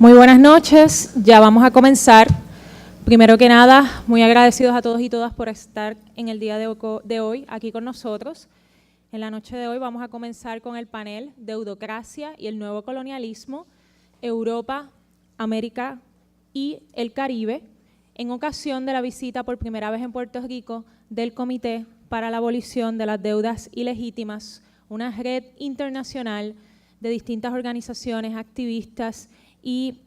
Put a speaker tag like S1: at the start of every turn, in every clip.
S1: Muy buenas noches, ya vamos a comenzar. Primero que nada, muy agradecidos a todos y todas por estar en el día de hoy aquí con nosotros. En la noche de hoy vamos a comenzar con el panel Deudocracia y el nuevo colonialismo, Europa, América y el Caribe, en ocasión de la visita por primera vez en Puerto Rico del Comité para la Abolición de las Deudas Ilegítimas, una red internacional de distintas organizaciones, activistas y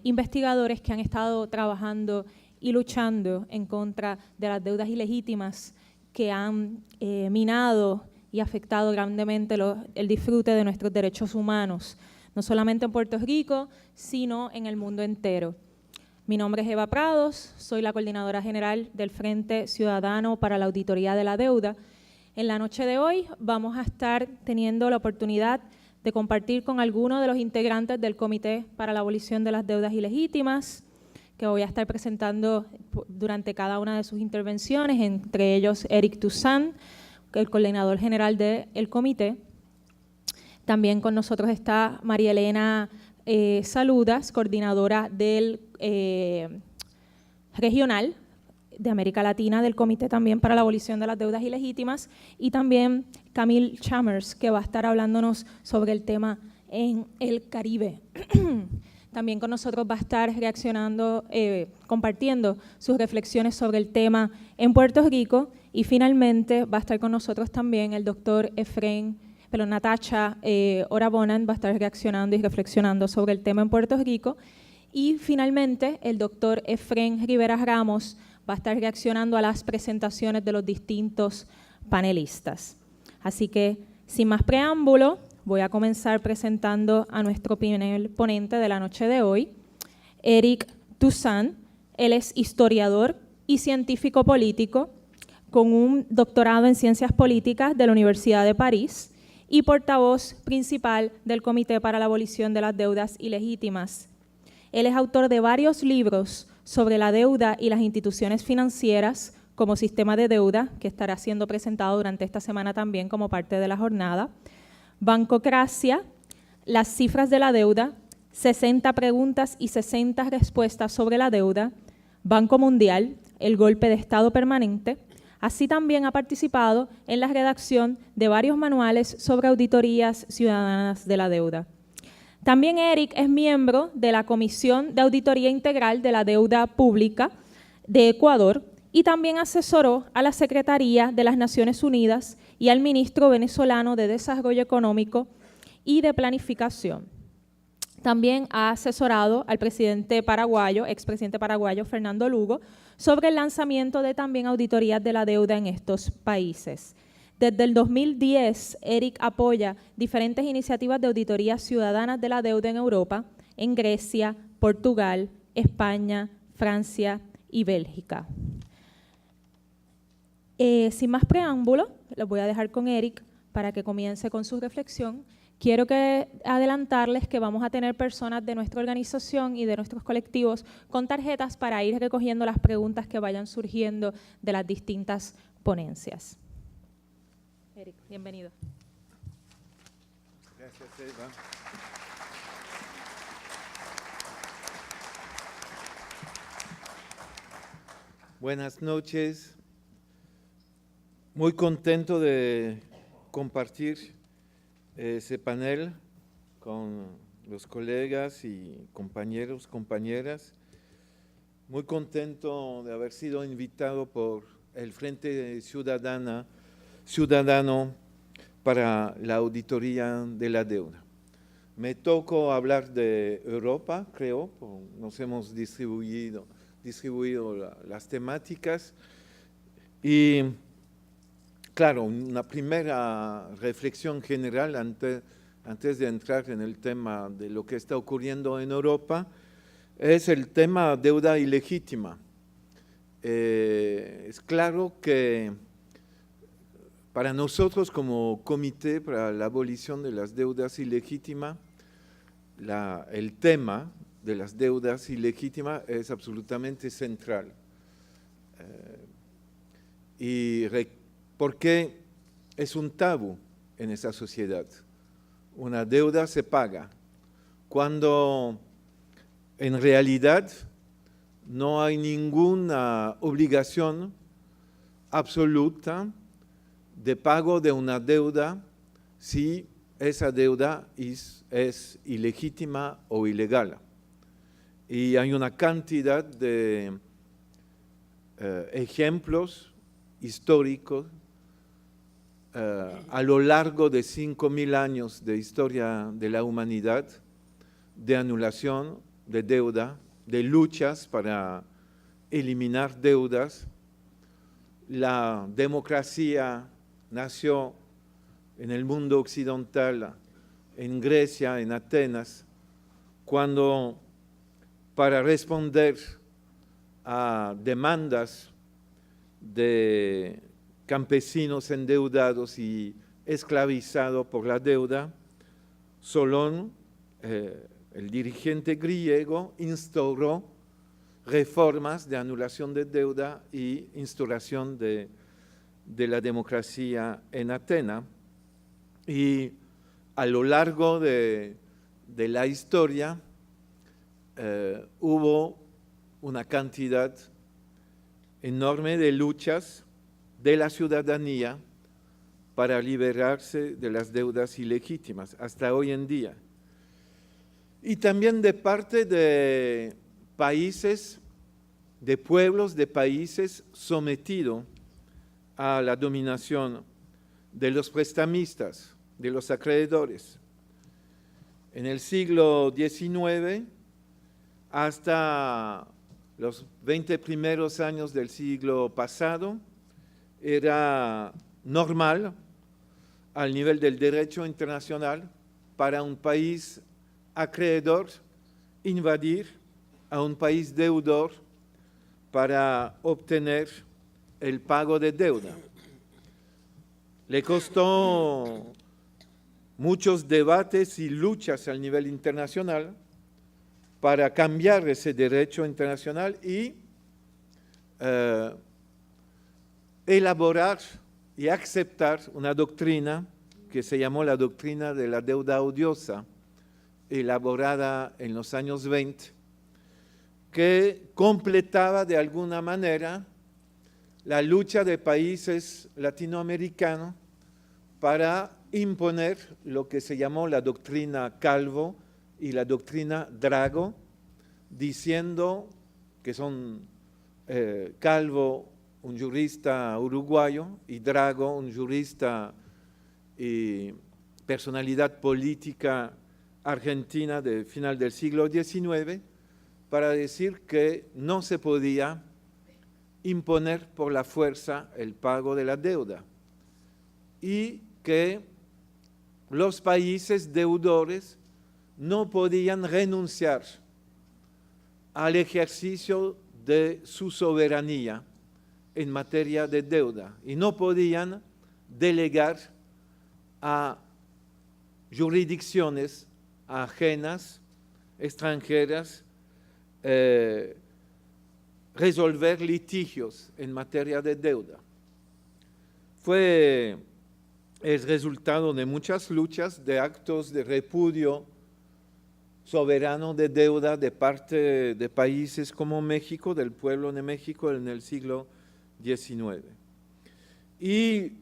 S1: investigadores que han estado trabajando y luchando en contra de las deudas ilegítimas que han minado y afectado grandemente el disfrute de nuestros derechos humanos, no solamente en Puerto Rico, sino en el mundo entero. Mi nombre es Eva Prados, soy la coordinadora general del Frente Ciudadano para la Auditoría de la Deuda. En la noche de hoy vamos a estar teniendo la oportunidad de compartir con algunos de los integrantes del Comité para la Abolición de las Deudas Ilegítimas, que voy a estar presentando durante cada una de sus intervenciones, entre ellos Eric Toussaint, el coordinador general del comité. También con nosotros está María Elena Saludas, coordinadora del regional de América Latina del Comité también para la Abolición de las Deudas Ilegítimas, y también Camille Chalmers, que va a estar hablándonos sobre el tema en el Caribe. También con nosotros va a estar reaccionando, compartiendo sus reflexiones sobre el tema en Puerto Rico, y finalmente va a estar con nosotros también el doctor Natacha Orabonan, va a estar reaccionando y reflexionando sobre el tema en Puerto Rico, y finalmente el doctor Efrén Rivera Ramos va a estar reaccionando a las presentaciones de los distintos panelistas. Así que, sin más preámbulo, voy a comenzar presentando a nuestro primer ponente de la noche de hoy, Eric Toussaint. Él es historiador y científico político con un doctorado en Ciencias Políticas de la Universidad de París y portavoz principal del Comité para la Abolición de las Deudas Ilegítimas. Él es autor de varios libros sobre la deuda y las instituciones financieras como sistema de deuda, que estará siendo presentado durante esta semana también como parte de la jornada, Bancocracia, las cifras de la deuda, 60 preguntas y 60 respuestas sobre la deuda, Banco Mundial, el golpe de Estado permanente. Así también ha participado en la redacción de varios manuales sobre auditorías ciudadanas de la deuda. También Eric es miembro de la Comisión de Auditoría Integral de la Deuda Pública de Ecuador y también asesoró a la Secretaría de las Naciones Unidas y al ministro venezolano de Desarrollo Económico y de Planificación. También ha asesorado al presidente paraguayo, expresidente paraguayo Fernando Lugo, sobre el lanzamiento de también auditorías de la deuda en estos países. Desde el 2010, Eric apoya diferentes iniciativas de auditorías ciudadanas de la deuda en Europa, en Grecia, Portugal, España, Francia y Bélgica. Sin más preámbulo, los voy a dejar con Eric para que comience con su reflexión. Quiero adelantarles que vamos a tener personas de nuestra organización y de nuestros colectivos con tarjetas para ir recogiendo las preguntas que vayan surgiendo de las distintas ponencias. Eric, bienvenido.
S2: Gracias, Eva. Buenas noches. Muy contento de compartir ese panel con los colegas y compañeros, compañeras. Muy contento de haber sido invitado por el Frente Ciudadano para la Auditoría de la Deuda. Me tocó hablar de Europa, creo, nos hemos distribuido las temáticas y, claro, una primera reflexión general antes de entrar en el tema de lo que está ocurriendo en Europa es el tema deuda ilegítima. Es claro que para nosotros como Comité para la Abolición de las Deudas Ilegítimas, el tema de las deudas ilegítimas es absolutamente central. Porque es un tabú en esa sociedad. Una deuda se paga. Cuando en realidad no hay ninguna obligación absoluta de pago de una deuda si esa deuda es ilegítima o ilegal. Y hay una cantidad de ejemplos históricos a lo largo de 5.000 años de historia de la humanidad, de anulación de deuda, de luchas para eliminar deudas. La democracia nació en el mundo occidental, en Grecia, en Atenas, cuando para responder a demandas de campesinos endeudados y esclavizados por la deuda, Solón, el dirigente griego, instauró reformas de anulación de deuda y instauración de la democracia en Atenas. Y a lo largo de la historia hubo una cantidad enorme de luchas de la ciudadanía para liberarse de las deudas ilegítimas hasta hoy en día. Y también de parte de países, de pueblos, de países sometidos a la dominación de los prestamistas, de los acreedores. En el siglo XIX hasta los 20 primeros años del siglo pasado, era normal, al nivel del derecho internacional, para un país acreedor invadir a un país deudor para obtener el pago de deuda. Le costó muchos debates y luchas al nivel internacional para cambiar ese derecho internacional y elaborar y aceptar una doctrina que se llamó la doctrina de la deuda odiosa, elaborada en los años 20, que completaba de alguna manera la lucha de países latinoamericanos para imponer lo que se llamó la doctrina Calvo y la doctrina Drago, diciendo que son Calvo, un jurista uruguayo, y Drago, un jurista y personalidad política argentina de final del siglo XIX, para decir que no se podía imponer por la fuerza el pago de la deuda y que los países deudores no podían renunciar al ejercicio de su soberanía en materia de deuda y no podían delegar a jurisdicciones ajenas, extranjeras, resolver litigios en materia de deuda. Fue el resultado de muchas luchas, de actos de repudio soberano de deuda de parte de países como México, del pueblo de México en el siglo XIX. Y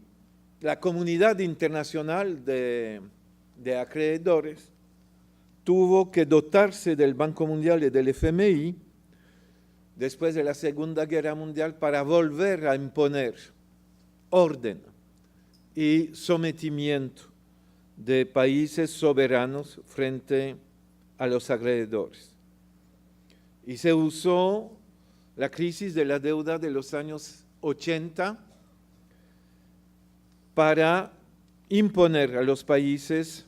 S2: la comunidad internacional de acreedores tuvo que dotarse del Banco Mundial y del FMI después de la Segunda Guerra Mundial para volver a imponer orden y sometimiento de países soberanos frente a los acreedores. Y se usó la crisis de la deuda de los años 80 para imponer a los países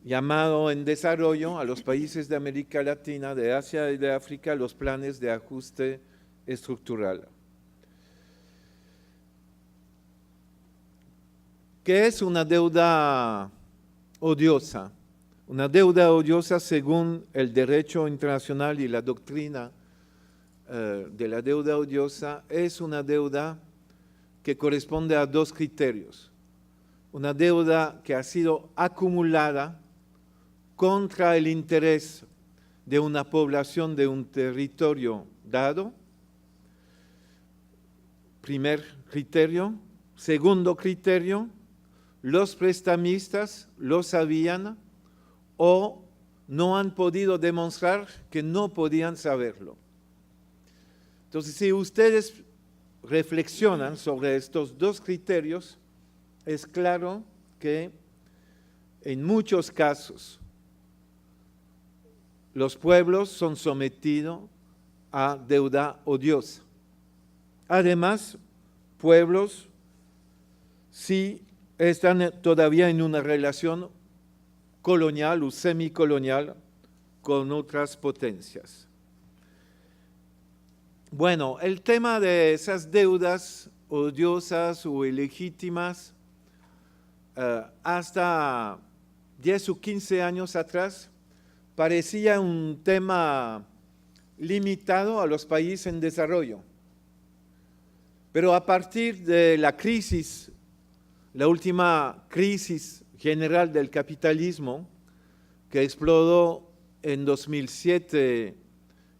S2: llamados en desarrollo, a los países de América Latina, de Asia y de África, los planes de ajuste estructural. ¿Qué es una deuda odiosa? Una deuda odiosa, según el derecho internacional y la doctrina de la deuda odiosa, es una deuda que corresponde a dos criterios. Una deuda que ha sido acumulada contra el interés de una población de un territorio dado. Primer criterio. Segundo criterio, los prestamistas lo sabían o no han podido demostrar que no podían saberlo. Entonces, si ustedes reflexionan sobre estos dos criterios, es claro que en muchos casos los pueblos son sometidos a deuda odiosa. Además, pueblos sí están todavía en una relación colonial o semicolonial con otras potencias. Bueno, el tema de esas deudas odiosas o ilegítimas, hasta 10 o 15 años atrás, parecía un tema limitado a los países en desarrollo. Pero a partir de la crisis, la última crisis general del capitalismo, que explotó en 2007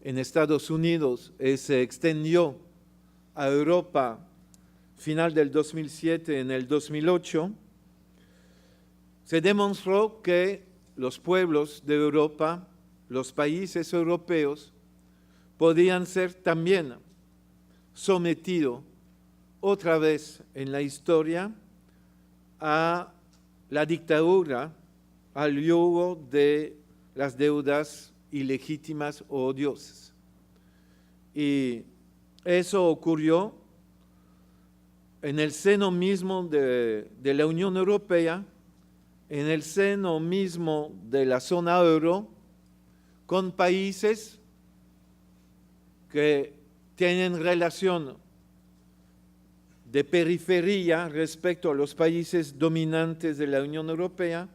S2: en Estados Unidos y se extendió a Europa final del 2007 en el 2008, se demostró que los pueblos de Europa, los países europeos, podían ser también sometidos otra vez en la historia a la dictadura, al yugo de las deudas ilegítimas o odiosas. Y eso ocurrió en el seno mismo de la Unión Europea, en el seno mismo de la zona euro, con países que tienen relación de periferia respecto a los países dominantes de la Unión Europea.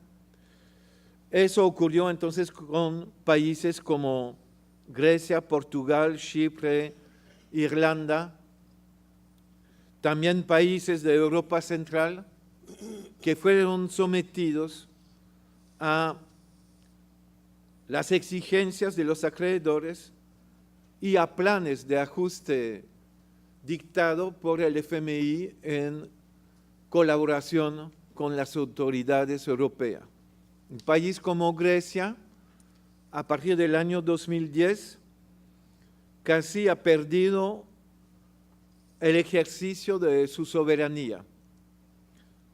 S2: Eso ocurrió entonces con países como Grecia, Portugal, Chipre, Irlanda, también países de Europa Central que fueron sometidos a las exigencias de los acreedores y a planes de ajuste dictado por el FMI en colaboración con las autoridades europeas. Un país como Grecia, a partir del año 2010, casi ha perdido el ejercicio de su soberanía.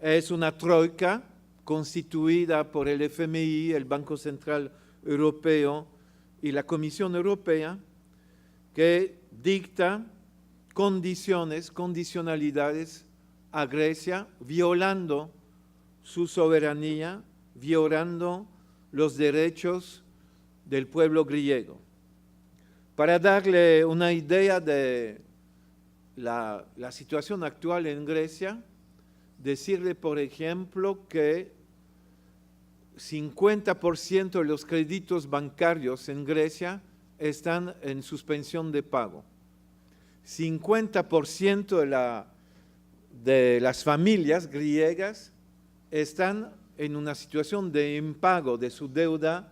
S2: Es una troika constituida por el FMI, el Banco Central Europeo y la Comisión Europea, que dicta condicionalidades a Grecia, violando su soberanía, violando los derechos del pueblo griego. Para darle una idea de la situación actual en Grecia, decirle, por ejemplo, que 50% de los créditos bancarios en Grecia están en suspensión de pago. 50% de las familias griegas están en una situación de impago de su deuda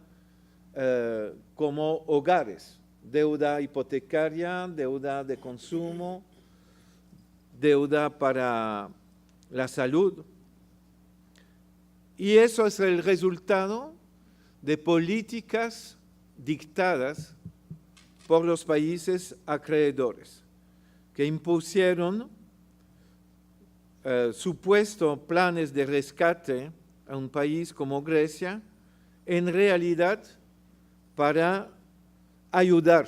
S2: como hogares, deuda hipotecaria, deuda de consumo, deuda para la salud. Y eso es el resultado de políticas dictadas por los países acreedores, que impusieron supuestos planes de rescate a un país como Grecia, en realidad para ayudar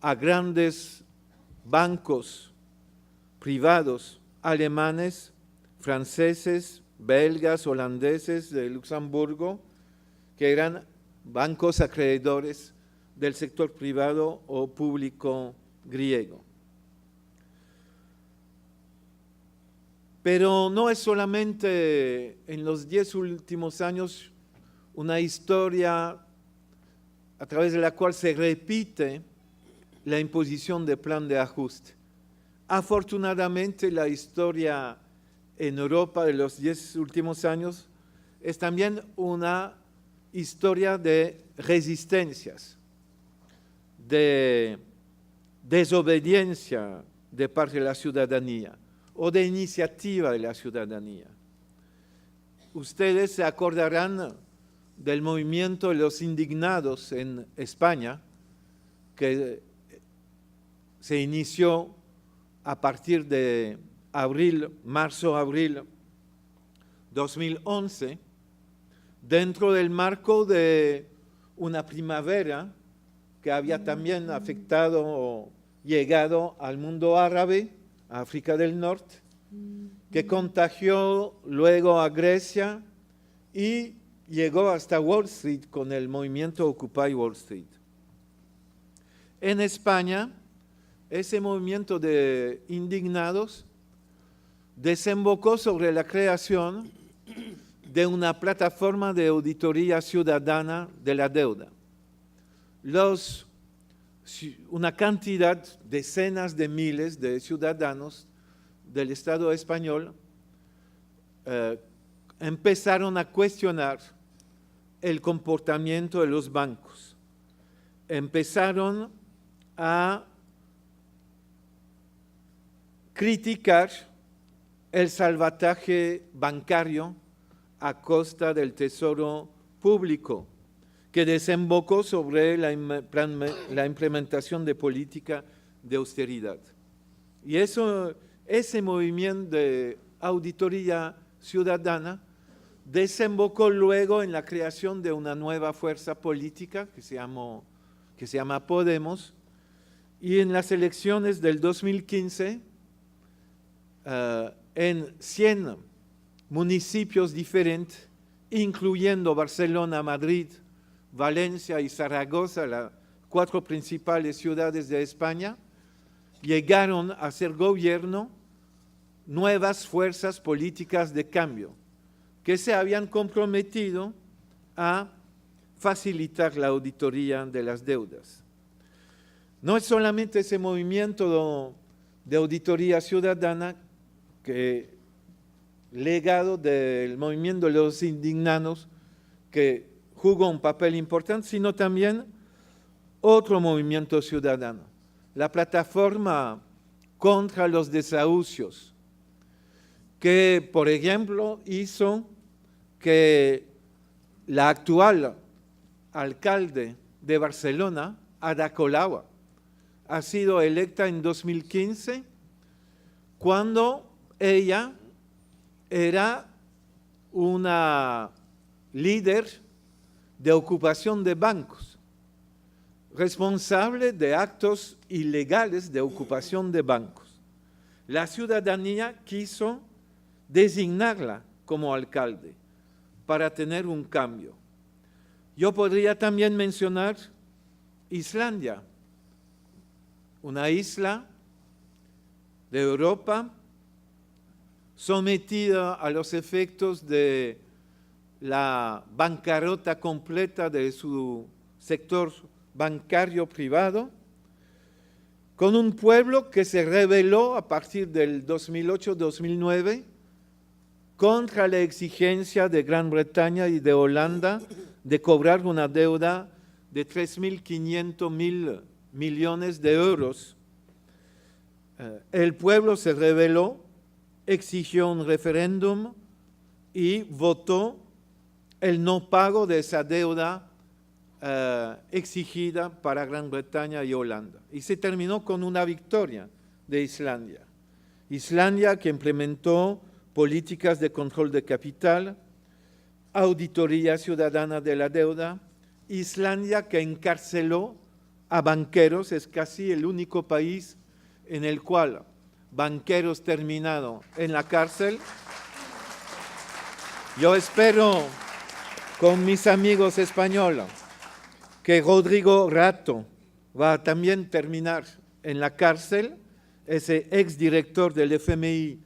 S2: a grandes bancos privados alemanes, franceses, belgas, holandeses de Luxemburgo, que eran bancos acreedores del sector privado o público griego. Pero no es solamente en los 10 últimos años una historia a través de la cual se repite la imposición de plan de ajuste. Afortunadamente, la historia en Europa de los 10 últimos años es también una historia de resistencias, de desobediencia de parte de la ciudadanía o de iniciativa de la ciudadanía. Ustedes se acordarán del movimiento de los indignados en España, que se inició a partir de marzo-abril 2011, dentro del marco de una primavera que había también afectado o llegado al mundo árabe, a África del Norte, que contagió luego a Grecia y llegó hasta Wall Street con el movimiento Occupy Wall Street. En España, ese movimiento de indignados desembocó sobre la creación de una plataforma de auditoría ciudadana de la deuda. Una cantidad, decenas de miles de ciudadanos del Estado español empezaron a cuestionar el comportamiento de los bancos. Empezaron a criticar el salvataje bancario a costa del tesoro público, que desembocó sobre la implementación de política de austeridad. Y ese movimiento de auditoría ciudadana desembocó luego en la creación de una nueva fuerza política que se llama Podemos, y en las elecciones del 2015, en 100 municipios diferentes, incluyendo Barcelona, Madrid, Valencia y Zaragoza, las 4 principales ciudades de España, llegaron a ser gobierno nuevas fuerzas políticas de cambio que se habían comprometido a facilitar la auditoría de las deudas. No es solamente ese movimiento de auditoría ciudadana legado del movimiento de los indignados que jugó un papel importante, sino también otro movimiento ciudadano, la plataforma contra los desahucios, que, por ejemplo, hizo que la actual alcalde de Barcelona, Ada Colau, ha sido electa en 2015, cuando ella era una líder de ocupación de bancos, responsable de actos ilegales de ocupación de bancos. La ciudadanía quiso designarla como alcalde para tener un cambio. Yo podría también mencionar Islandia, una isla de Europa sometida a los efectos de la bancarrota completa de su sector bancario privado, con un pueblo que se rebeló a partir del 2008-2009 contra la exigencia de Gran Bretaña y de Holanda de cobrar una deuda de 3.500 millones de euros. El pueblo se rebeló, exigió un referéndum y votó el no pago de esa deuda exigida para Gran Bretaña y Holanda. Y se terminó con una victoria de Islandia. Islandia, que implementó políticas de control de capital, auditoría ciudadana de la deuda. Islandia, que encarceló a banqueros, es casi el único país en el cual banqueros terminaron en la cárcel. Yo espero con mis amigos españoles que Rodrigo Rato va a también terminar en la cárcel, ese exdirector del FMI,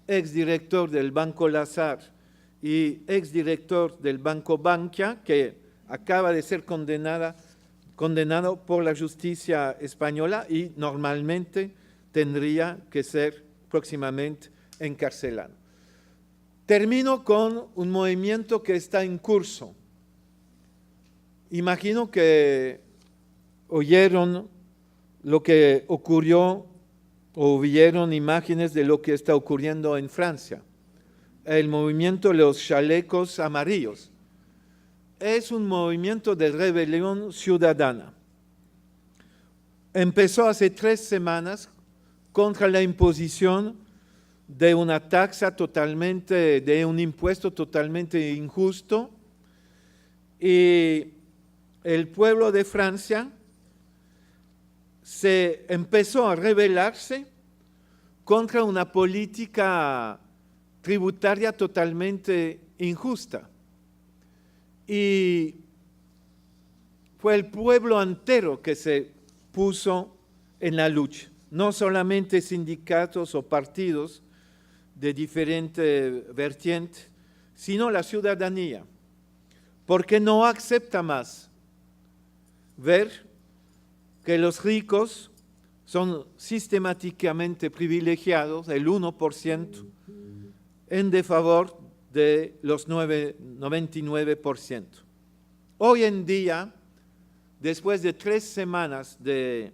S2: exdirector del Banco Lazar y exdirector del Banco Bankia, que acaba de ser condenado por la justicia española y normalmente tendría que ser próximamente encarcelado. Termino con un movimiento que está en curso, Imagino que oyeron lo que ocurrió o vieron imágenes de lo que está ocurriendo en Francia. El movimiento de los chalecos amarillos es un movimiento de rebelión ciudadana. Empezó hace 3 semanas contra la imposición de una taxa totalmente, de un impuesto totalmente injusto, y el pueblo de Francia se empezó a rebelarse contra una política tributaria totalmente injusta. Y fue el pueblo entero que se puso en la lucha, no solamente sindicatos o partidos de diferentes vertientes, sino la ciudadanía, porque no acepta más ver que los ricos son sistemáticamente privilegiados, el 1%, en defavor de los 99%. Hoy en día, después de 3 semanas de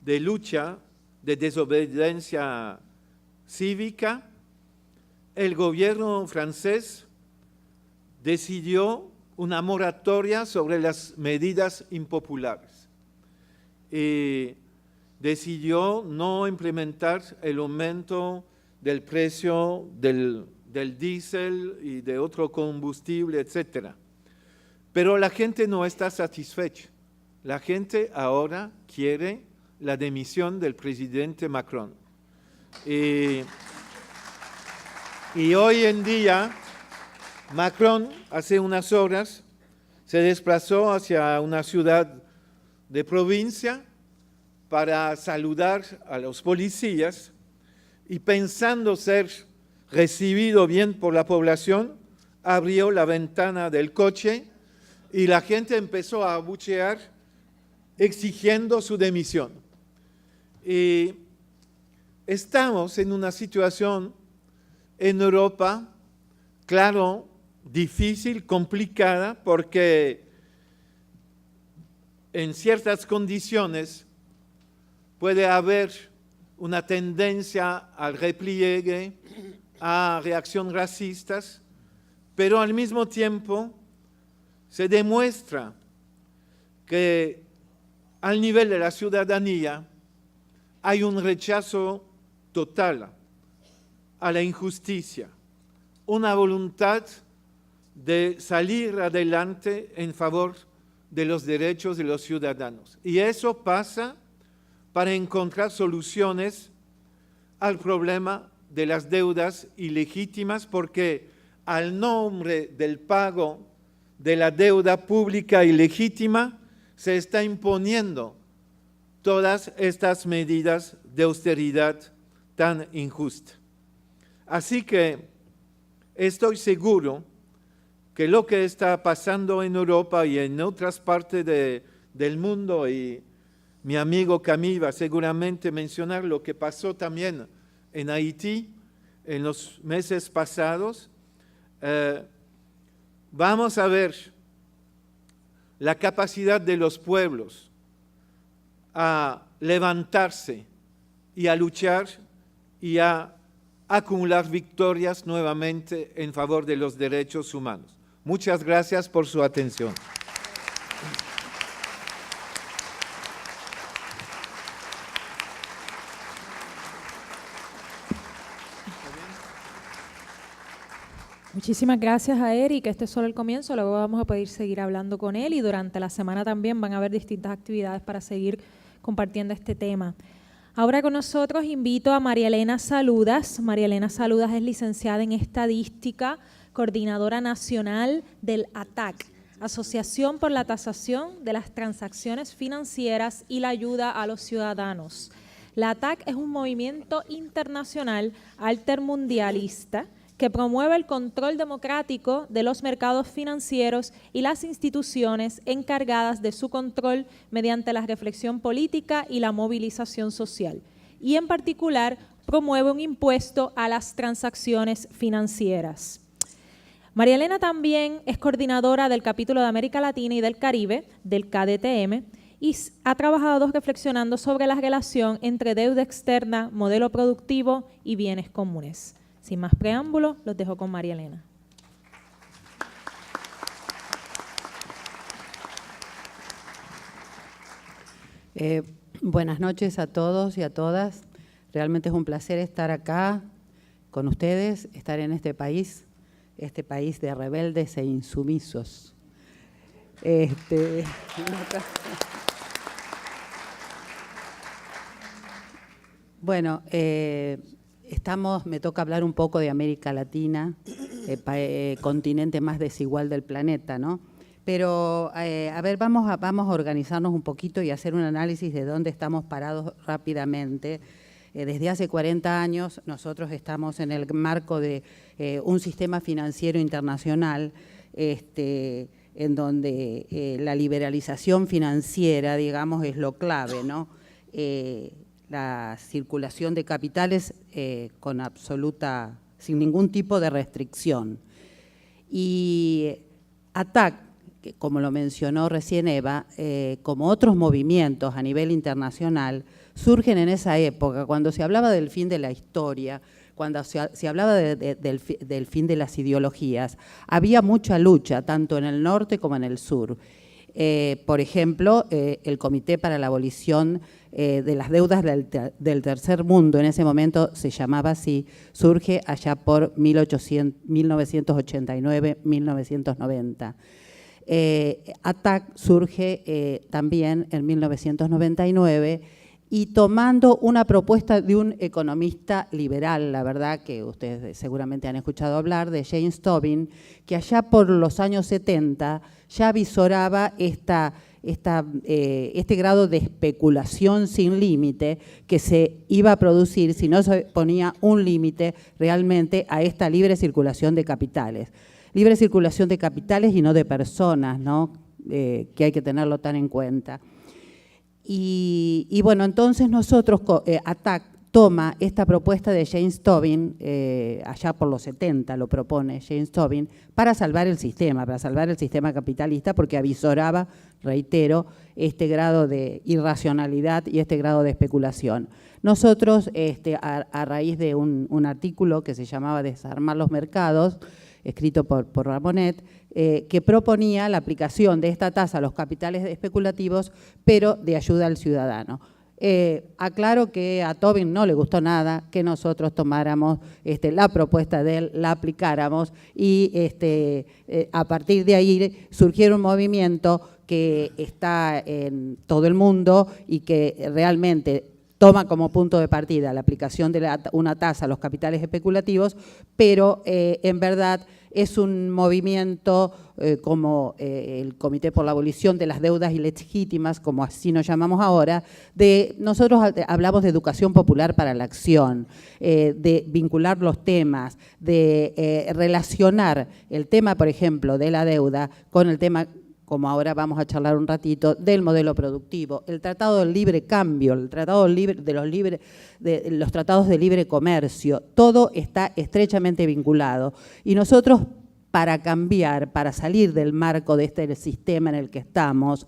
S2: lucha, de desobediencia cívica, el gobierno francés decidió una moratoria sobre las medidas impopulares y decidió no implementar el aumento del precio del diésel y de otro combustible, etc. Pero la gente no está satisfecha. La gente ahora quiere la dimisión del presidente Macron. Y hoy en día, Macron, hace unas horas, se desplazó hacia una ciudad de provincia para saludar a los policías y, pensando ser recibido bien por la población, abrió la ventana del coche y la gente empezó a abuchear exigiendo su dimisión. Y estamos en una situación en Europa, claro, difícil, complicada, porque en ciertas condiciones puede haber una tendencia al repliegue, a reacciones racistas, pero al mismo tiempo se demuestra que al nivel de la ciudadanía hay un rechazo total a la injusticia, una voluntad de salir adelante en favor de los derechos de los ciudadanos. Y eso pasa para encontrar soluciones al problema de las deudas ilegítimas, porque al nombre del pago de la deuda pública ilegítima se está imponiendo todas estas medidas de austeridad tan injustas. Así que estoy seguro que lo que está pasando en Europa y en otras partes del mundo, y mi amigo Camille va seguramente mencionar lo que pasó también en Haití en los meses pasados, vamos a ver la capacidad de los pueblos a levantarse y a luchar y a acumular victorias nuevamente en favor de los derechos humanos. Muchas gracias por su atención.
S1: Muchísimas gracias a Eric. Este es solo el comienzo, luego vamos a poder seguir hablando con él y durante la semana también van a haber distintas actividades para seguir compartiendo este tema. Ahora con nosotros invito a María Elena Saludas. María Elena Saludas es licenciada en Estadística, coordinadora nacional del ATAC, Asociación por la Tasación de las Transacciones Financieras y la Ayuda a los Ciudadanos. La ATAC es un movimiento internacional altermundialista que promueve el control democrático de los mercados financieros y las instituciones encargadas de su control mediante la reflexión política y la movilización social. Y en particular promueve un impuesto a las transacciones financieras. María Elena también es coordinadora del capítulo de América Latina y del Caribe, del KDTM, y ha trabajado reflexionando sobre la relación entre deuda externa, modelo productivo y bienes comunes. Sin más preámbulo, los dejo con María Elena.
S3: Buenas noches a todos y a todas. Realmente es un placer estar acá con ustedes, estar en este país de rebeldes e insumisos. Bueno, me toca hablar un poco de América Latina, continente más desigual del planeta, ¿no? Pero, a ver, vamos a organizarnos un poquito y hacer un análisis de dónde estamos parados rápidamente. Desde hace 40 años nosotros estamos en el marco de un sistema financiero internacional en donde la liberalización financiera, digamos, es lo clave, ¿no? La circulación de capitales sin ningún tipo de restricción. Y ATAC, que como lo mencionó recién Eva, como otros movimientos a nivel internacional, surgen en esa época, cuando se hablaba del fin de la historia, cuando se hablaba del fin de las ideologías. Había mucha lucha, tanto en el norte como en el sur. Por ejemplo, el Comité para la Abolición de las Deudas del Tercer Mundo, en ese momento se llamaba así, surge allá por 1989-1990. ATAC surge también en 1999 y tomando una propuesta de un economista liberal, la verdad que ustedes seguramente han escuchado hablar, de James Tobin, que allá por los años 70 ya visoraba este grado de especulación sin límite que se iba a producir si no se ponía un límite realmente a esta libre circulación de capitales. Libre circulación de capitales y no de personas, ¿no? Que hay que tenerlo tan en cuenta. Y bueno, entonces nosotros, ATAC toma esta propuesta de James Tobin, allá por los 70 lo propone James Tobin, para salvar el sistema capitalista, porque avisoraba, reitero, este grado de irracionalidad y este grado de especulación. Nosotros, a raíz de un artículo que se llamaba Desarmar los mercados, escrito por Ramonet, que proponía la aplicación de esta tasa a los capitales especulativos, pero de ayuda al ciudadano. Aclaro que a Tobin no le gustó nada que nosotros tomáramos la propuesta de él, la aplicáramos y a partir de ahí surgiera un movimiento que está en todo el mundo y que realmente toma como punto de partida la aplicación de una tasa a los capitales especulativos, pero en verdad es un movimiento como el Comité por la Abolición de las Deudas Ilegítimas, como así nos llamamos ahora, nosotros hablamos de educación popular para la acción, de vincular los temas, de relacionar el tema, por ejemplo, de la deuda con el tema, como ahora vamos a charlar un ratito, del modelo productivo, el Tratado del Libre Cambio, el Tratado de los tratados de libre comercio, todo está estrechamente vinculado. Y nosotros, para cambiar, para salir del marco de este sistema en el que estamos,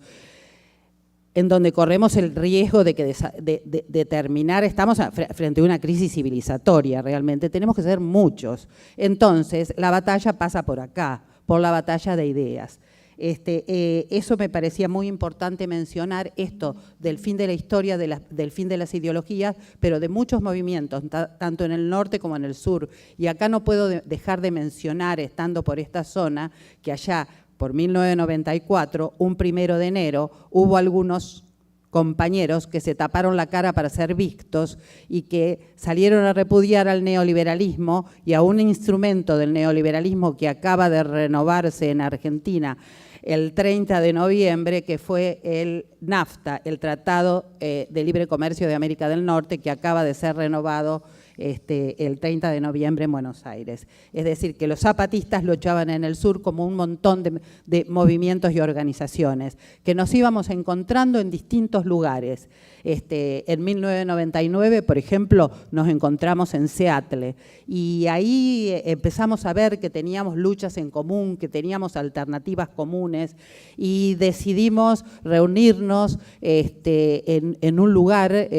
S3: en donde corremos el riesgo de terminar, estamos frente a una crisis civilizatoria realmente, tenemos que ser muchos. Entonces, la batalla pasa por acá, por la batalla de ideas. Eso me parecía muy importante mencionar, esto del fin de la historia, del fin de las ideologías, pero de muchos movimientos, tanto en el norte como en el sur. Y acá no puedo dejar de mencionar, estando por esta zona, que allá por 1994, un 1 de enero, hubo algunos compañeros que se taparon la cara para ser vistos y que salieron a repudiar al neoliberalismo y a un instrumento del neoliberalismo que acaba de renovarse en Argentina el 30 de noviembre, que fue el NAFTA, el Tratado de Libre Comercio de América del Norte, que acaba de ser renovado el 30 de noviembre en Buenos Aires. Es decir, que los zapatistas luchaban en el sur como un montón de movimientos y organizaciones, que nos íbamos encontrando en distintos lugares. En 1999, por ejemplo, nos encontramos en Seattle y ahí empezamos a ver que teníamos luchas en común, que teníamos alternativas comunes y decidimos reunirnos en un lugar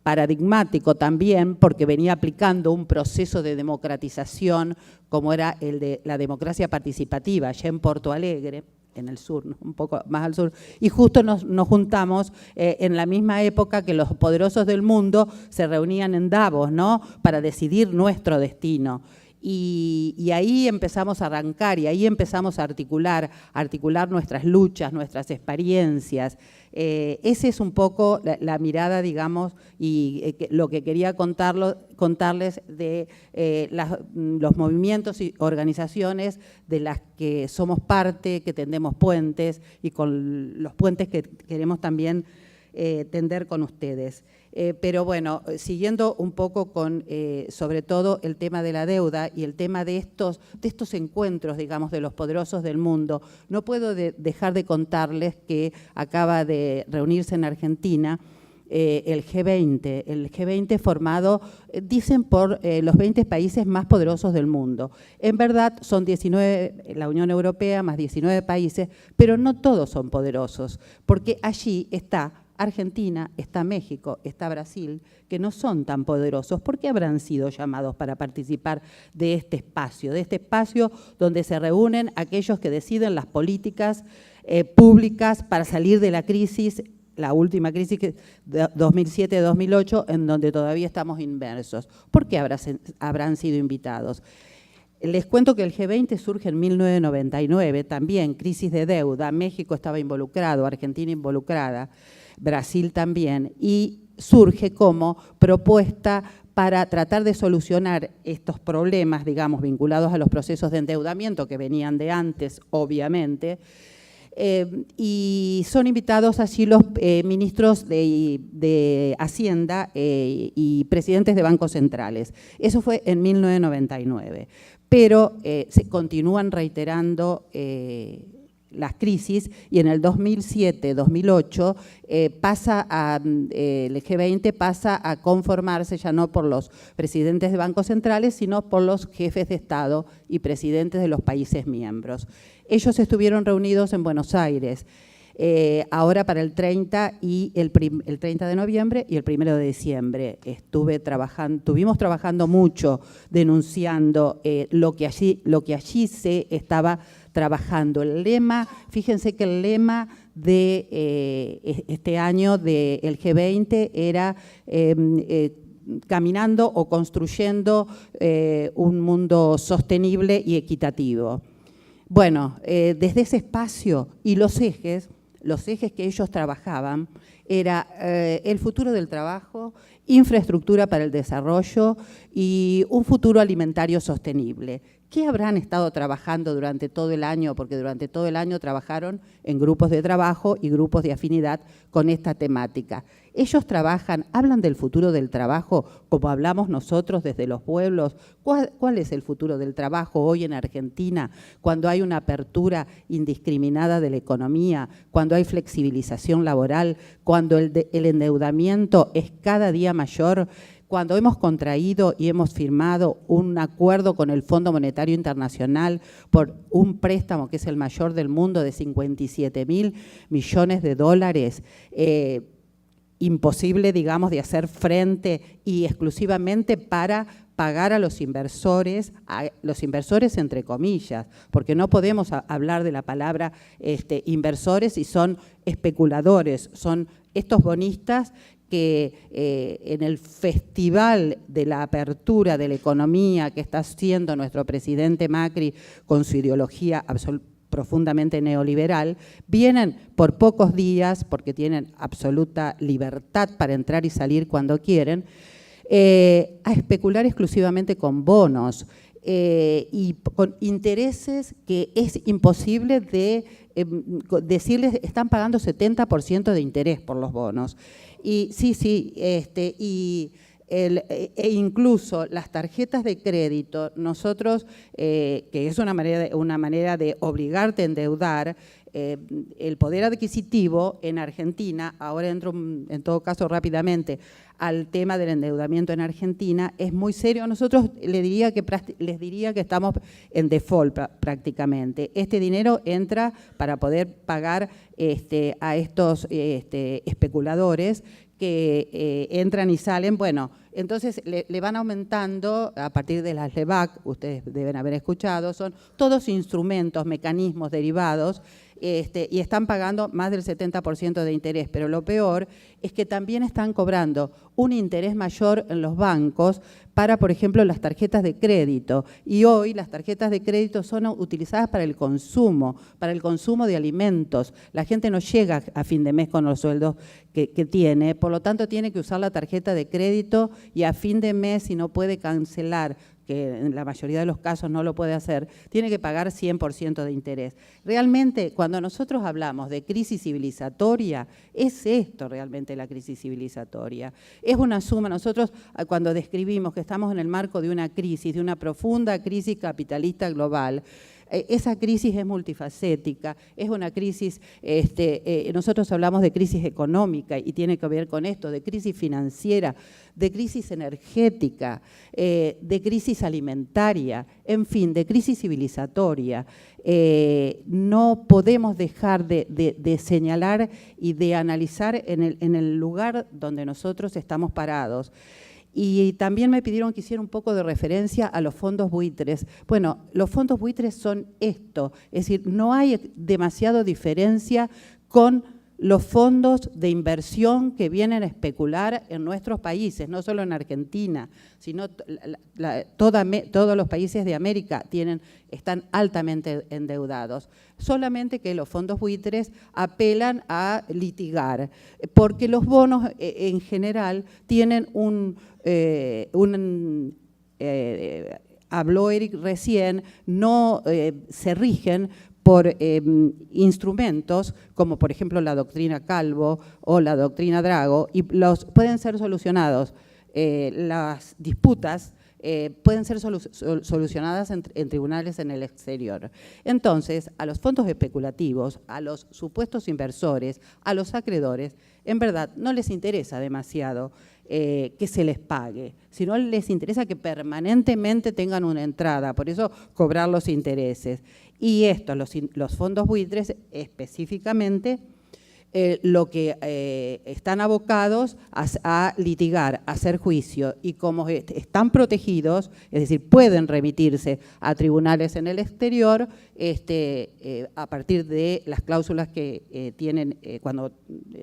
S3: paradigmático también, porque venía aplicando un proceso de democratización como era el de la democracia participativa allá en Porto Alegre, en el sur, ¿no? Un poco más al sur, y justo nos juntamos en la misma época que los poderosos del mundo se reunían en Davos, ¿no? Para decidir nuestro destino. Y ahí empezamos a arrancar, y ahí empezamos a articular nuestras luchas, nuestras experiencias. Esa es un poco la mirada, digamos, y lo que quería contarles de los movimientos y organizaciones de las que somos parte, que tendemos puentes, y con los puentes que queremos también tender con ustedes. Pero bueno, siguiendo un poco con, sobre todo, el tema de la deuda y el tema de estos encuentros, digamos, de los poderosos del mundo, no puedo dejar de contarles que acaba de reunirse en Argentina el G20. El G20 formado, dicen, por los 20 países más poderosos del mundo. En verdad son 19, la Unión Europea más 19 países, pero no todos son poderosos, porque allí está Argentina, está México, está Brasil, que no son tan poderosos. ¿Por qué habrán sido llamados para participar de este espacio donde se reúnen aquellos que deciden las políticas públicas para salir de la crisis, la última crisis de 2007-2008, en donde todavía estamos inmersos? ¿Por qué habrán sido invitados? Les cuento que el G20 surge en 1999, también crisis de deuda, México estaba involucrado, Argentina involucrada, Brasil también, y surge como propuesta para tratar de solucionar estos problemas, digamos, vinculados a los procesos de endeudamiento que venían de antes, obviamente, y son invitados allí los ministros de Hacienda y presidentes de bancos centrales. Eso fue en 1999, pero se continúan reiterando las crisis, y en el 2007-2008 el G20 pasa a conformarse ya no por los presidentes de bancos centrales, sino por los jefes de Estado y presidentes de los países miembros. Ellos estuvieron reunidos en Buenos Aires, ahora para el 30 de noviembre y el 1 de diciembre. Estuvimos trabajando mucho, denunciando lo que allí se estaba trabajando. El lema, fíjense que el lema de este año del G20 era caminando o construyendo un mundo sostenible y equitativo. Bueno, desde ese espacio y los ejes que ellos trabajaban era el futuro del trabajo, infraestructura para el desarrollo y un futuro alimentario sostenible. ¿Qué habrán estado trabajando durante todo el año? Porque durante todo el año trabajaron en grupos de trabajo y grupos de afinidad con esta temática. Ellos hablan del futuro del trabajo como hablamos nosotros desde los pueblos. ¿Cuál es el futuro del trabajo hoy en Argentina, cuando hay una apertura indiscriminada de la economía, cuando hay flexibilización laboral, cuando el endeudamiento es cada día mayor, cuando hemos contraído y hemos firmado un acuerdo con el Fondo Monetario Internacional por un préstamo que es el mayor del mundo de 57.000 millones de dólares, imposible, digamos, de hacer frente y exclusivamente para pagar a los inversores entre comillas, porque no podemos hablar de la palabra inversores si son especuladores, son estos bonistas que en el festival de la apertura de la economía que está haciendo nuestro presidente Macri con su ideología profundamente neoliberal, vienen por pocos días, porque tienen absoluta libertad para entrar y salir cuando quieren, a especular exclusivamente con bonos y con intereses que es imposible de decirles, están pagando 70% de interés por los bonos. Y sí, y E incluso las tarjetas de crédito, nosotros, que es una manera de obligarte a endeudar, el poder adquisitivo en Argentina, ahora entro en todo caso rápidamente al tema del endeudamiento en Argentina, es muy serio. Nosotros les diría que estamos en default prácticamente. Este dinero entra para poder pagar a estos especuladores que entran y salen. Bueno, entonces le van aumentando a partir de las LEBAC, ustedes deben haber escuchado, son todos instrumentos, mecanismos derivados, y están pagando más del 70% de interés, pero lo peor es que también están cobrando un interés mayor en los bancos para, por ejemplo, las tarjetas de crédito. Y hoy las tarjetas de crédito son utilizadas para el consumo de alimentos. La gente no llega a fin de mes con los sueldos que tiene, por lo tanto tiene que usar la tarjeta de crédito y a fin de mes, si no puede cancelar, que en la mayoría de los casos no lo puede hacer, tiene que pagar 100% de interés. Realmente, cuando nosotros hablamos de crisis civilizatoria, es esto realmente la crisis civilizatoria. Es una suma. Nosotros, cuando describimos que estamos en el marco de una crisis, de una profunda crisis capitalista global, esa crisis es multifacética, es una crisis, nosotros hablamos de crisis económica y tiene que ver con esto, de crisis financiera, de crisis energética, de crisis alimentaria, en fin, de crisis civilizatoria. No podemos dejar de señalar y de analizar en el lugar donde nosotros estamos parados. Y también me pidieron que hiciera un poco de referencia a los fondos buitres. Bueno, los fondos buitres son esto, es decir, no hay demasiada diferencia con los fondos de inversión que vienen a especular en nuestros países, no solo en Argentina, sino todos los países de América están altamente endeudados. Solamente que los fondos buitres apelan a litigar, porque los bonos en general tienen habló Eric recién, no se rigen por instrumentos como por ejemplo la doctrina Calvo o la doctrina Drago, y pueden ser solucionados, las disputas pueden ser solucionadas en tribunales en el exterior. Entonces, a los fondos especulativos, a los supuestos inversores, a los acreedores, en verdad no les interesa demasiado que se les pague, sino les interesa que permanentemente tengan una entrada, por eso cobrar los intereses. Y los fondos buitres específicamente, lo que están abocados a litigar, a hacer juicio, y como están protegidos, es decir, pueden remitirse a tribunales en el exterior a partir de las cláusulas que tienen cuando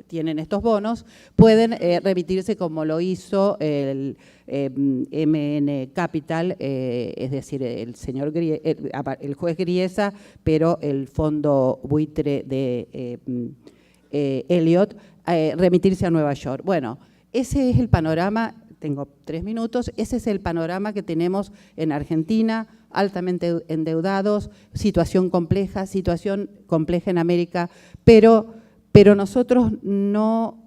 S3: tienen estos bonos, pueden remitirse como lo hizo el MN Capital, es decir, el juez Griesa, pero el fondo buitre de Elliott, remitirse a Nueva York. Bueno, ese es el panorama, tengo 3 minutos, ese es el panorama que tenemos en Argentina, altamente endeudados, situación compleja en América, pero nosotros no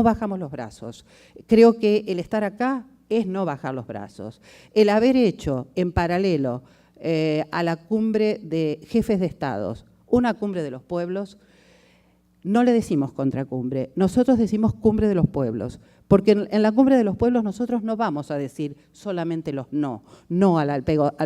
S3: bajamos los brazos. Creo que el estar acá es no bajar los brazos. El haber hecho en paralelo a la cumbre de jefes de estados, una cumbre de los pueblos, no le decimos contracumbre, nosotros decimos cumbre de los pueblos, porque en la cumbre de los pueblos nosotros no vamos a decir solamente los no al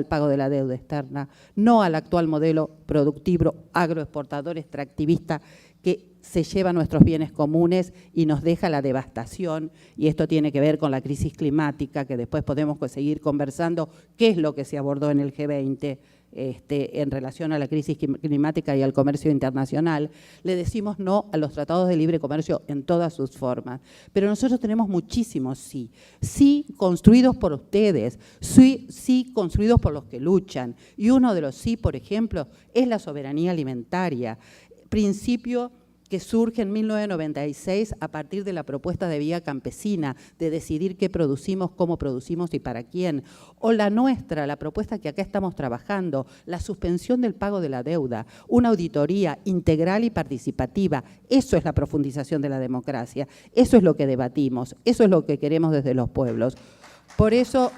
S3: pago de la deuda externa, no al actual modelo productivo, agroexportador, extractivista, que se lleva nuestros bienes comunes y nos deja la devastación, y esto tiene que ver con la crisis climática, que después podemos seguir conversando qué es lo que se abordó en el G20, en relación a la crisis climática y al comercio internacional. Le decimos no a los tratados de libre comercio en todas sus formas. Pero nosotros tenemos muchísimos sí. Sí construidos por ustedes, sí construidos por los que luchan. Y uno de los sí, por ejemplo, es la soberanía alimentaria. Principio que surge en 1996 a partir de la propuesta de Vía Campesina, de decidir qué producimos, cómo producimos y para quién. O la nuestra, la propuesta que acá estamos trabajando, la suspensión del pago de la deuda, una auditoría integral y participativa. Eso es la profundización de la democracia, eso es lo que debatimos, eso es lo que queremos desde los pueblos. Por eso,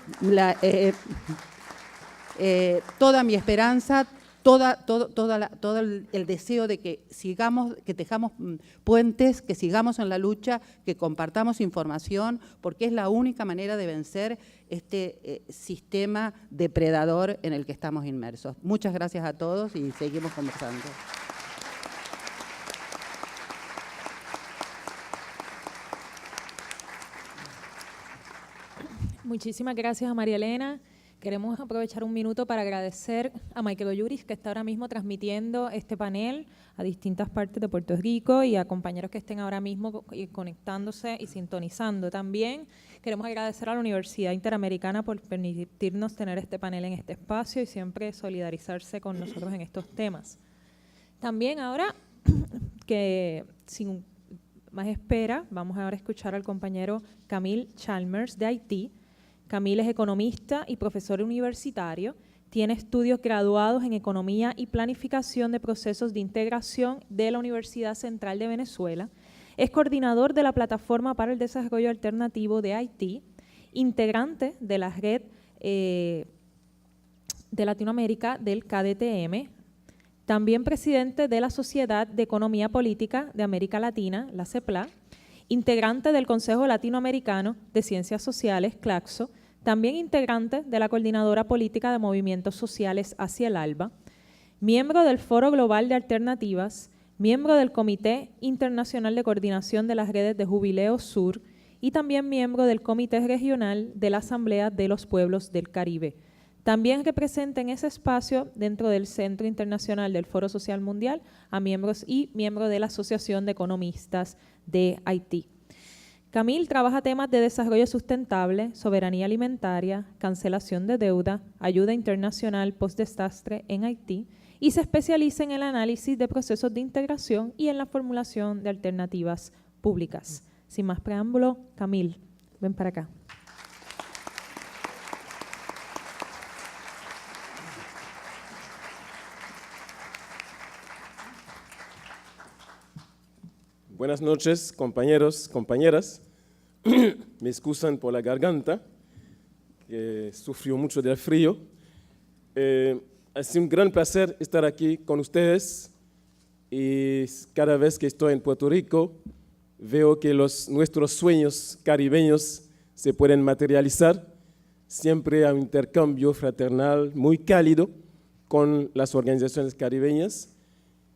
S3: toda mi esperanza, todo el deseo de que sigamos, que tejamos puentes, que sigamos en la lucha, que compartamos información, porque es la única manera de vencer este sistema depredador en el que estamos inmersos. Muchas gracias a todos y seguimos conversando.
S1: Muchísimas gracias a María Elena. Queremos aprovechar un minuto para agradecer a Michael Oyuris, que está ahora mismo transmitiendo este panel a distintas partes de Puerto Rico y a compañeros que estén ahora mismo conectándose y sintonizando. También queremos agradecer a la Universidad Interamericana por permitirnos tener este panel en este espacio y siempre solidarizarse con nosotros en estos temas. También ahora, que sin más espera, vamos ahora a escuchar al compañero Camille Chalmers de Haití. Camille es economista y profesor universitario, tiene estudios graduados en Economía y Planificación de Procesos de Integración de la Universidad Central de Venezuela, es coordinador de la Plataforma para el Desarrollo Alternativo de Haití, integrante de la red de Latinoamérica del KDTM, también presidente de la Sociedad de Economía Política de América Latina, la CEPLA, integrante del Consejo Latinoamericano de Ciencias Sociales, CLACSO, también integrante de la Coordinadora Política de Movimientos Sociales Hacia el Alba, miembro del Foro Global de Alternativas, miembro del Comité Internacional de Coordinación de las Redes de Jubileo Sur y también miembro del Comité Regional de la Asamblea de los Pueblos del Caribe. También representa en ese espacio, dentro del Centro Internacional del Foro Social Mundial, a miembros y miembro de la Asociación de Economistas de Haití. Camille trabaja temas de desarrollo sustentable, soberanía alimentaria, cancelación de deuda, ayuda internacional post-desastre en Haití y se especializa en el análisis de procesos de integración y en la formulación de alternativas públicas. Sin más preámbulo, Camille, ven para acá.
S4: Buenas noches, compañeros, compañeras. Me excusan por la garganta, que sufrió mucho del frío. Ha sido un gran placer estar aquí con ustedes y cada vez que estoy en Puerto Rico veo que nuestros sueños caribeños se pueden materializar. Siempre hay un intercambio fraternal muy cálido con las organizaciones caribeñas.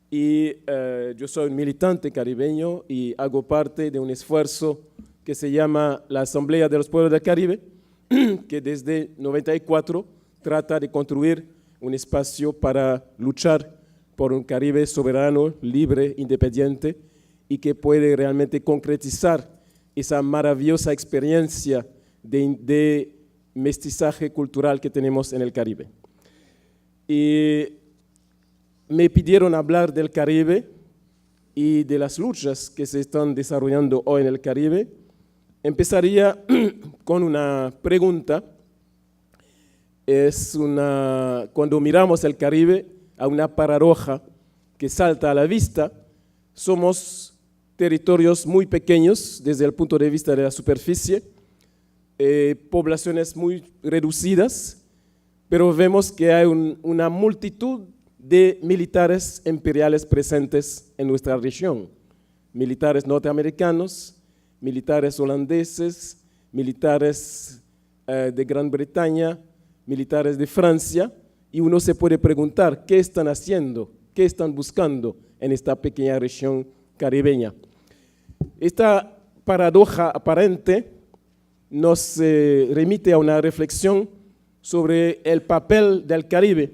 S4: Y yo soy un militante caribeño y hago parte de un esfuerzo que se llama la Asamblea de los Pueblos del Caribe, que desde 94 trata de construir un espacio para luchar por un Caribe soberano, libre, independiente y que puede realmente concretizar esa maravillosa experiencia de mestizaje cultural que tenemos en el Caribe. Y me pidieron hablar del Caribe y de las luchas que se están desarrollando hoy en el Caribe. Empezaría con una pregunta. Cuando miramos el Caribe, a una paradoja que salta a la vista. Somos territorios muy pequeños desde el punto de vista de la superficie, poblaciones muy reducidas, pero vemos que hay una multitud de militares imperiales presentes en nuestra región. Militares norteamericanos, militares holandeses, militares de Gran Bretaña, militares de Francia, y uno se puede preguntar qué están haciendo, qué están buscando en esta pequeña región caribeña. Esta paradoja aparente nos remite a una reflexión sobre el papel del Caribe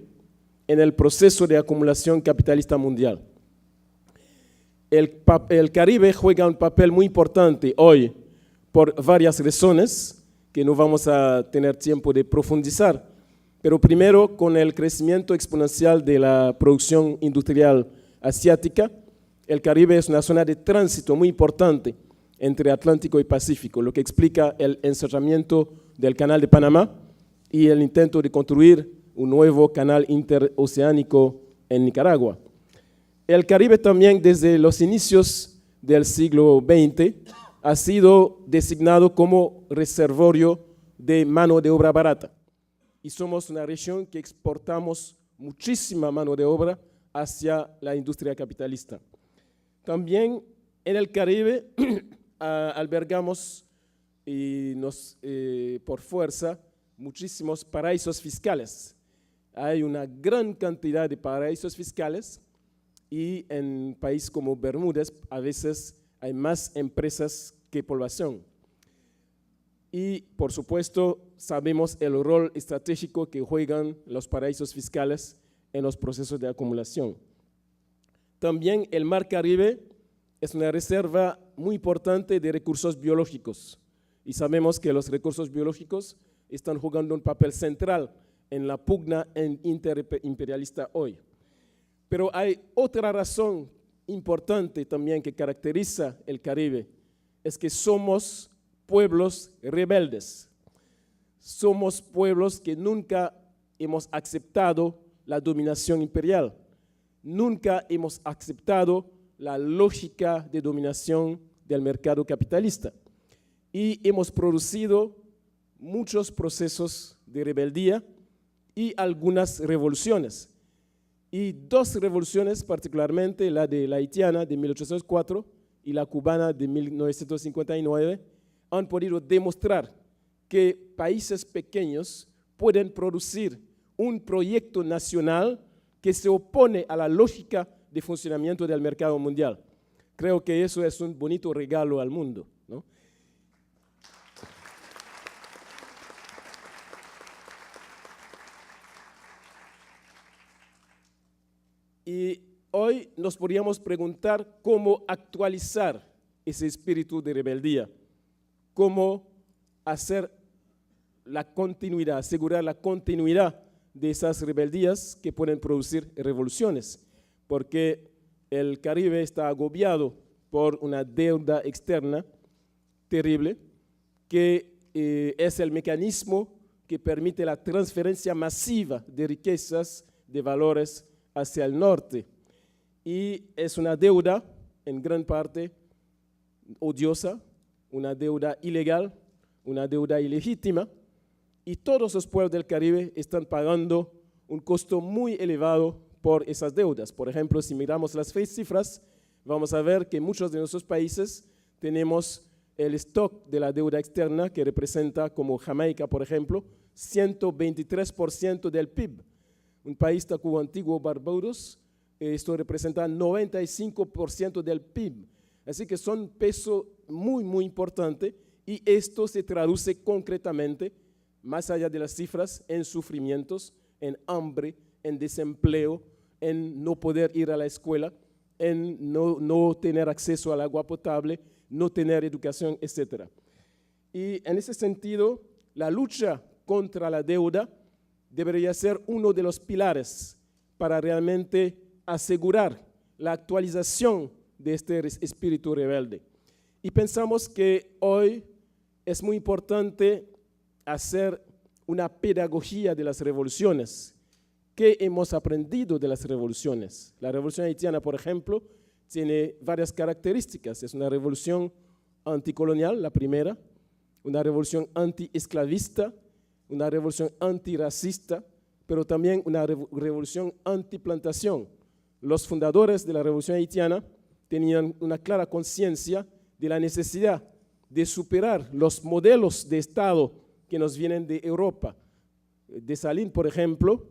S4: en el proceso de acumulación capitalista mundial. El Caribe juega un papel muy importante hoy por varias razones que no vamos a tener tiempo de profundizar, pero primero con el crecimiento exponencial de la producción industrial asiática, el Caribe es una zona de tránsito muy importante entre Atlántico y Pacífico, lo que explica el encerramiento del Canal de Panamá y el intento de construir un nuevo canal interoceánico en Nicaragua. El Caribe también desde los inicios del siglo XX ha sido designado como reservorio de mano de obra barata y somos una región que exportamos muchísima mano de obra hacia la industria capitalista. También en el Caribe albergamos por fuerza muchísimos paraísos fiscales. Hay una gran cantidad de paraísos fiscales y en países como Bermudas a veces hay más empresas que población. Y por supuesto sabemos el rol estratégico que juegan los paraísos fiscales en los procesos de acumulación. También el Mar Caribe es una reserva muy importante de recursos biológicos y sabemos que los recursos biológicos están jugando un papel central en la pugna interimperialista hoy. Pero hay otra razón importante también que caracteriza el Caribe, es que somos pueblos rebeldes. Somos pueblos que nunca hemos aceptado la dominación imperial, nunca hemos aceptado la lógica de dominación del mercado capitalista y hemos producido muchos procesos de rebeldía y algunas revoluciones. Y dos revoluciones, particularmente la de la haitiana de 1804 y la cubana de 1959, han podido demostrar que países pequeños pueden producir un proyecto nacional que se opone a la lógica de funcionamiento del mercado mundial. Creo que eso es un bonito regalo al mundo, ¿no? Y hoy nos podríamos preguntar cómo actualizar ese espíritu de rebeldía, cómo hacer la continuidad, asegurar la continuidad de esas rebeldías que pueden producir revoluciones, porque el Caribe está agobiado por una deuda externa terrible, que es el mecanismo que permite la transferencia masiva de riquezas, de valores hacia el norte. Y es una deuda, en gran parte, odiosa, una deuda ilegal, una deuda ilegítima, y todos los pueblos del Caribe están pagando un costo muy elevado por esas deudas. Por ejemplo, si miramos las cifras, vamos a ver que muchos de nuestros países tenemos el stock de la deuda externa que representa, como Jamaica, por ejemplo, 123% del PIB. Un país como Antiguo Barbudos, esto representa 95% del PIB. Así que son peso muy, muy importante y esto se traduce concretamente, más allá de las cifras, en sufrimientos, en hambre, en desempleo, en no poder ir a la escuela, en no tener acceso al agua potable, no tener educación, etc. Y en ese sentido, la lucha contra la deuda debería ser uno de los pilares para realmente asegurar la actualización de este espíritu rebelde. Y pensamos que hoy es muy importante hacer una pedagogía de las revoluciones. ¿Qué hemos aprendido de las revoluciones? La revolución haitiana, por ejemplo, tiene varias características. Es una revolución anticolonial, la primera, una revolución antiesclavista, una revolución antirracista, pero también una revolución antiplantación. Los fundadores de la revolución haitiana tenían una clara conciencia de la necesidad de superar los modelos de Estado que nos vienen de Europa. Dessalines, por ejemplo,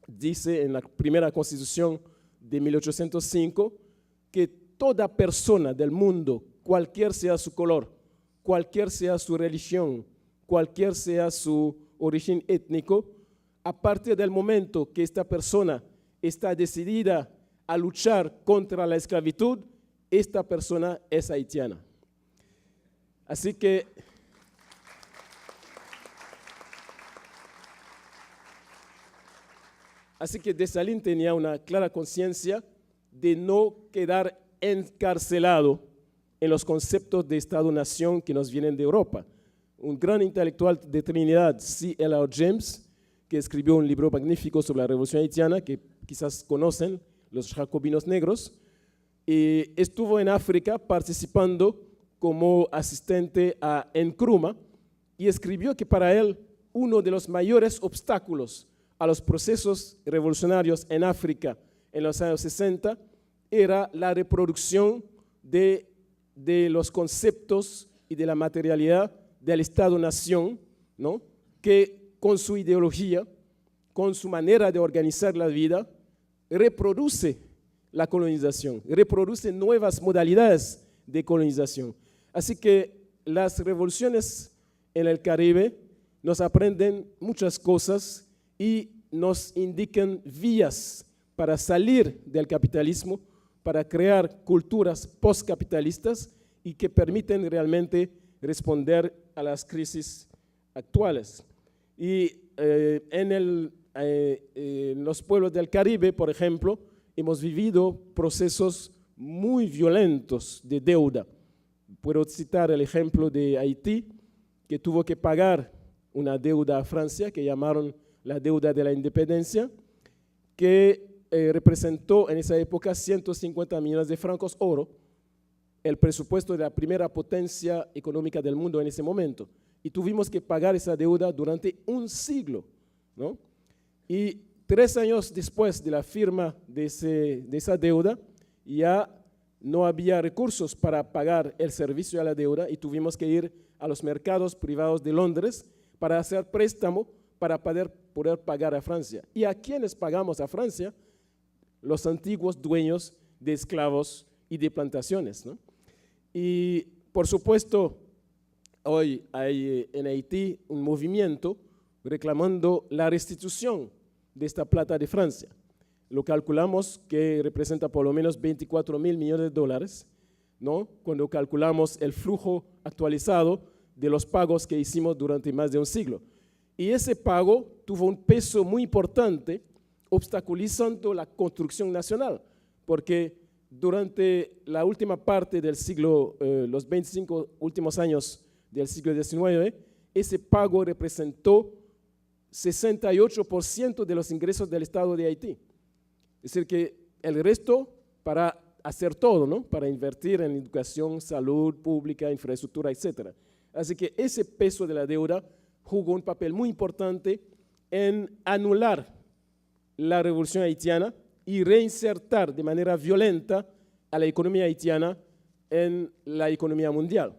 S4: dice en la primera Constitución de 1805 que toda persona del mundo, cualquier sea su color, cualquier sea su religión, cualquier sea su origen étnico, a partir del momento que esta persona está decidida a luchar contra la esclavitud, esta persona es haitiana. Así que Dessalines tenía una clara conciencia de no quedar encarcelado en los conceptos de Estado-nación que nos vienen de Europa. Un gran intelectual de Trinidad, C.L.R. James, que escribió un libro magnífico sobre la Revolución Haitiana, que quizás conocen, Los Jacobinos Negros, y estuvo en África participando como asistente a Nkrumah y escribió que para él uno de los mayores obstáculos a los procesos revolucionarios en África en los años 60 era la reproducción de los conceptos y de la materialidad del Estado-nación, ¿no? Que con su ideología, con su manera de organizar la vida, reproduce la colonización, reproduce nuevas modalidades de colonización. Así que las revoluciones en el Caribe nos aprenden muchas cosas y nos indican vías para salir del capitalismo, para crear culturas postcapitalistas y que permiten realmente responder a las crisis actuales. Y en los pueblos del Caribe, por ejemplo, hemos vivido procesos muy violentos de deuda. Puedo citar el ejemplo de Haití, que tuvo que pagar una deuda a Francia, que llamaron la deuda de la independencia, que representó en esa época 150 millones de francos oro, el presupuesto de la primera potencia económica del mundo en ese momento. Y tuvimos que pagar esa deuda durante un siglo, ¿no? Y 3 años después de la firma de esa deuda, ya no había recursos para pagar el servicio a la deuda y tuvimos que ir a los mercados privados de Londres para hacer préstamo para poder pagar a Francia. ¿Y a quiénes pagamos a Francia? Los antiguos dueños de esclavos y de plantaciones, ¿no? Y por supuesto, hoy hay en Haití un movimiento reclamando la restitución de esta plata de Francia. Lo calculamos que representa por lo menos 24.000 millones de dólares, ¿no? Cuando calculamos el flujo actualizado de los pagos que hicimos durante más de un siglo. Y ese pago tuvo un peso muy importante, obstaculizando la construcción nacional, porque durante la última parte del siglo, los 25 últimos años del siglo XIX, ese pago representó 68% de los ingresos del Estado de Haití. Es decir, que el resto para hacer todo, ¿no? Para invertir en educación, salud pública, infraestructura, etc. Así que ese peso de la deuda jugó un papel muy importante en anular la revolución haitiana y reinsertar de manera violenta a la economía haitiana en la economía mundial.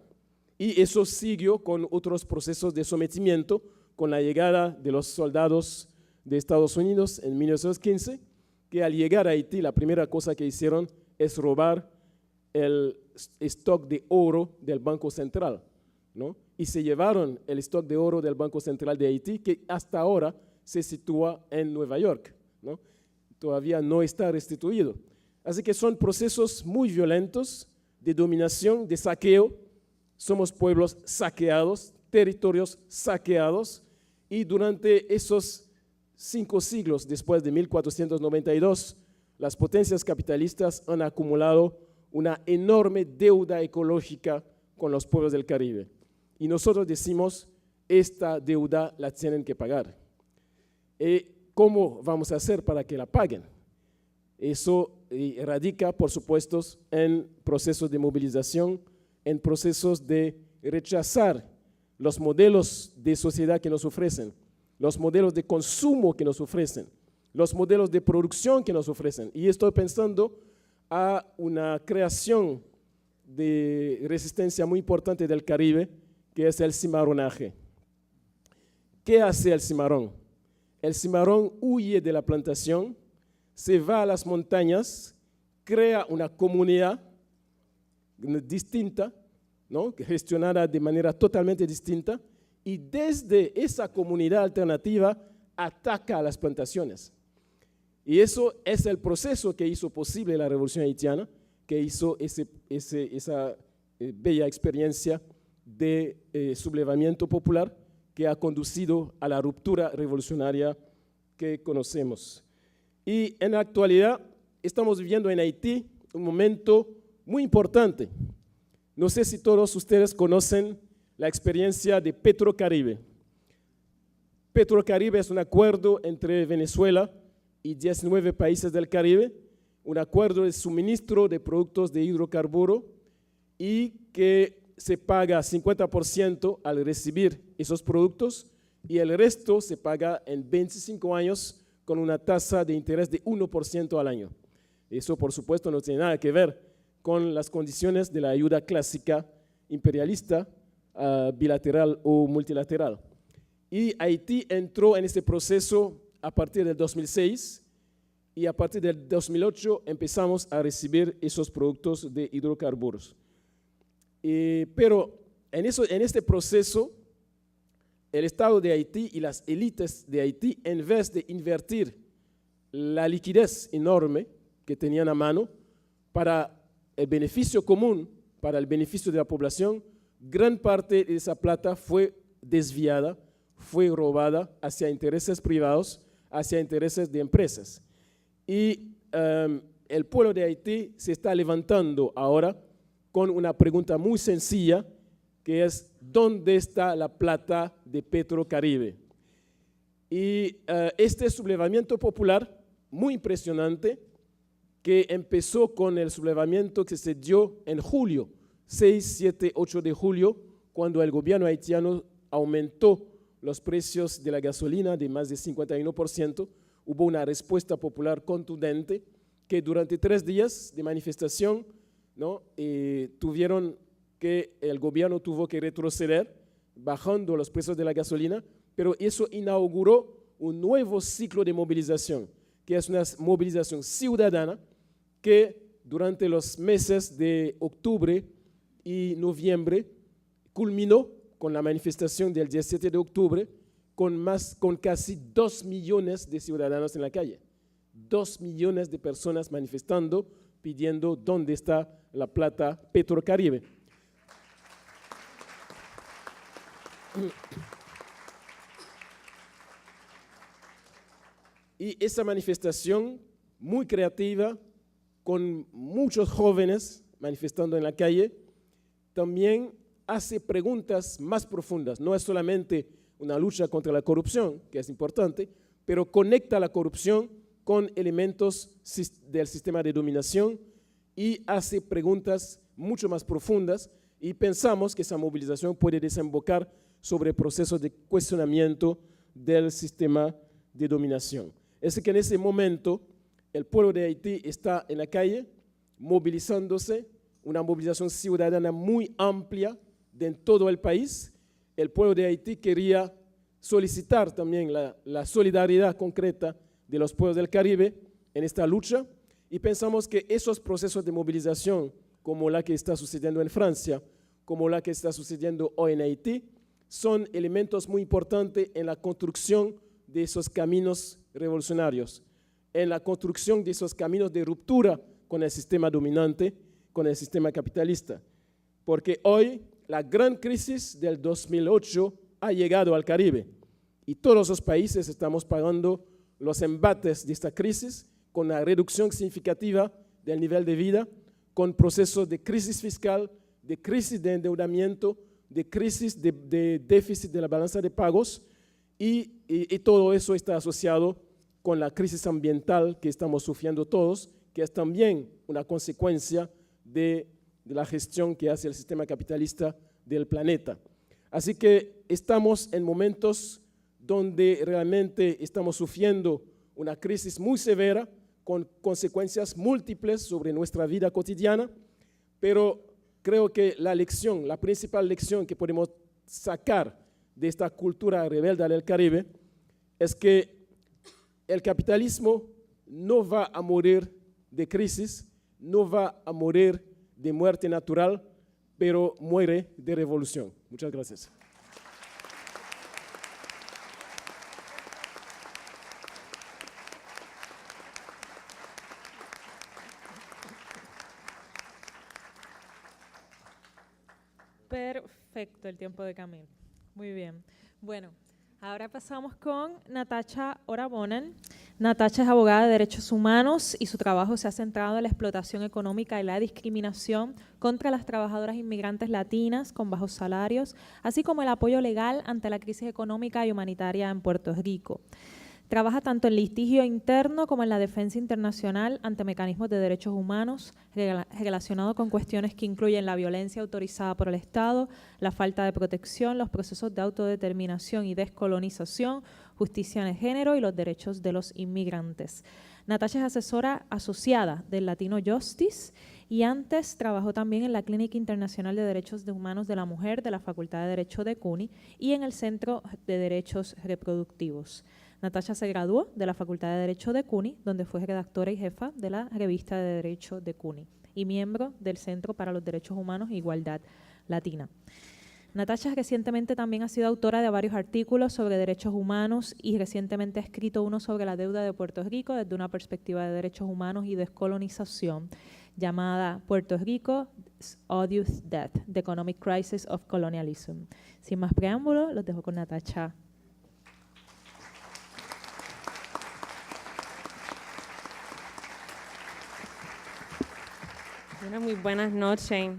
S4: Y eso siguió con otros procesos de sometimiento, con la llegada de los soldados de Estados Unidos en 1915, que al llegar a Haití la primera cosa que hicieron es robar el stock de oro del Banco Central, ¿no? Y se llevaron el stock de oro del Banco Central de Haití, que hasta ahora se sitúa en Nueva York, ¿no? Todavía no está restituido. Así que son procesos muy violentos de dominación, de saqueo. Somos pueblos saqueados, territorios saqueados, y durante esos 5 siglos después de 1492, las potencias capitalistas han acumulado una enorme deuda ecológica con los pueblos del Caribe. Y nosotros decimos, esta deuda la tienen que pagar. ¿Cómo vamos a hacer para que la paguen? Eso radica, por supuesto, en procesos de movilización, en procesos de rechazar los modelos de sociedad que nos ofrecen, los modelos de consumo que nos ofrecen, los modelos de producción que nos ofrecen. Y estoy pensando a una creación de resistencia muy importante del Caribe, que es el cimarronaje. ¿Qué hace el cimarrón? El cimarrón huye de la plantación, se va a las montañas, crea una comunidad distinta, ¿no? Gestionada de manera totalmente distinta, y desde esa comunidad alternativa ataca a las plantaciones. Y eso es el proceso que hizo posible la revolución haitiana, que hizo esa bella experiencia de sublevamiento popular que ha conducido a la ruptura revolucionaria que conocemos. Y en la actualidad estamos viviendo en Haití un momento muy importante. No sé si todos ustedes conocen la experiencia de Petrocaribe. Petrocaribe es un acuerdo entre Venezuela y 19 países del Caribe, un acuerdo de suministro de productos de hidrocarburo y que se paga 50% al recibir esos productos y el resto se paga en 25 años con una tasa de interés de 1% al año. Eso, por supuesto, no tiene nada que ver con las condiciones de la ayuda clásica imperialista, bilateral o multilateral. Y Haití entró en este proceso a partir del 2006 y a partir del 2008 empezamos a recibir esos productos de hidrocarburos. Pero en este proceso, el Estado de Haití y las élites de Haití, en vez de invertir la liquidez enorme que tenían a mano para el beneficio común, para el beneficio de la población, gran parte de esa plata fue desviada, fue robada hacia intereses privados, hacia intereses de empresas. Y el pueblo de Haití se está levantando ahora con una pregunta muy sencilla, que es, ¿dónde está la plata de Petrocaribe? Y este sublevamiento popular, muy impresionante, que empezó con el sublevamiento que se dio en julio, 6, 7, 8 de julio, cuando el gobierno haitiano aumentó los precios de la gasolina de más de 51%, hubo una respuesta popular contundente que durante 3 días de manifestación, ¿no? Tuvieron que el gobierno tuvo que retroceder bajando los precios de la gasolina, pero eso inauguró un nuevo ciclo de movilización, que es una movilización ciudadana que durante los meses de octubre y noviembre culminó con la manifestación del 17 de octubre con casi 2 millones de ciudadanos en la calle, 2 millones de personas manifestando, pidiendo dónde está la plata Petrocaribe. Y esa manifestación muy creativa, con muchos jóvenes manifestando en la calle, también hace preguntas más profundas. No es solamente una lucha contra la corrupción, que es importante, pero conecta la corrupción con elementos del sistema de dominación y hace preguntas mucho más profundas, y pensamos que esa movilización puede desembocar sobre procesos de cuestionamiento del sistema de dominación. Es que en ese momento el pueblo de Haití está en la calle movilizándose, una movilización ciudadana muy amplia en todo el país. El pueblo de Haití quería solicitar también la solidaridad concreta de los pueblos del Caribe en esta lucha, y pensamos que esos procesos de movilización, como la que está sucediendo en Francia, como la que está sucediendo hoy en Haití, son elementos muy importantes en la construcción de esos caminos revolucionarios, en la construcción de esos caminos de ruptura con el sistema dominante, con el sistema capitalista. Porque hoy la gran crisis del 2008 ha llegado al Caribe y todos los países estamos pagando los embates de esta crisis con la reducción significativa del nivel de vida, con procesos de crisis fiscal, de crisis de endeudamiento, de crisis de déficit de la balanza de pagos, y todo eso está asociado con la crisis ambiental que estamos sufriendo todos, que es también una consecuencia de la gestión que hace el sistema capitalista del planeta. Así que estamos en momentos donde realmente estamos sufriendo una crisis muy severa, con consecuencias múltiples sobre nuestra vida cotidiana, pero creo que la principal lección que podemos sacar de esta cultura rebelde del Caribe es que el capitalismo no va a morir de crisis, no va a morir de muerte natural, pero muere de revolución. Muchas gracias.
S1: Perfecto, el tiempo de Camil. Muy bien. Bueno, ahora pasamos con Natacha Orabonen. Natacha es abogada de derechos humanos y su trabajo se ha centrado en la explotación económica y la discriminación contra las trabajadoras inmigrantes latinas con bajos salarios, así como el apoyo legal ante la crisis económica y humanitaria en Puerto Rico. Trabaja tanto en litigio interno como en la defensa internacional ante mecanismos de derechos humanos relacionados con cuestiones que incluyen la violencia autorizada por el Estado, la falta de protección, los procesos de autodeterminación y descolonización, justicia de género y los derechos de los inmigrantes. Natacha es asesora asociada del Latino Justice y antes trabajó también en la Clínica Internacional de Derechos Humanos de la Mujer de la Facultad de Derecho de CUNY y en el Centro de Derechos Reproductivos. Natacha se graduó de la Facultad de Derecho de CUNY, donde fue redactora y jefa de la Revista de Derecho de CUNY y miembro del Centro para los Derechos Humanos e Igualdad Latina. Natacha recientemente también ha sido autora de varios artículos sobre derechos humanos y recientemente ha escrito uno sobre la deuda de Puerto Rico desde una perspectiva de derechos humanos y descolonización, llamada Puerto Rico, Odious Debt, The Economic Crisis of Colonialism. Sin más preámbulo, los dejo con Natacha.
S5: Bueno, muy buenas noches.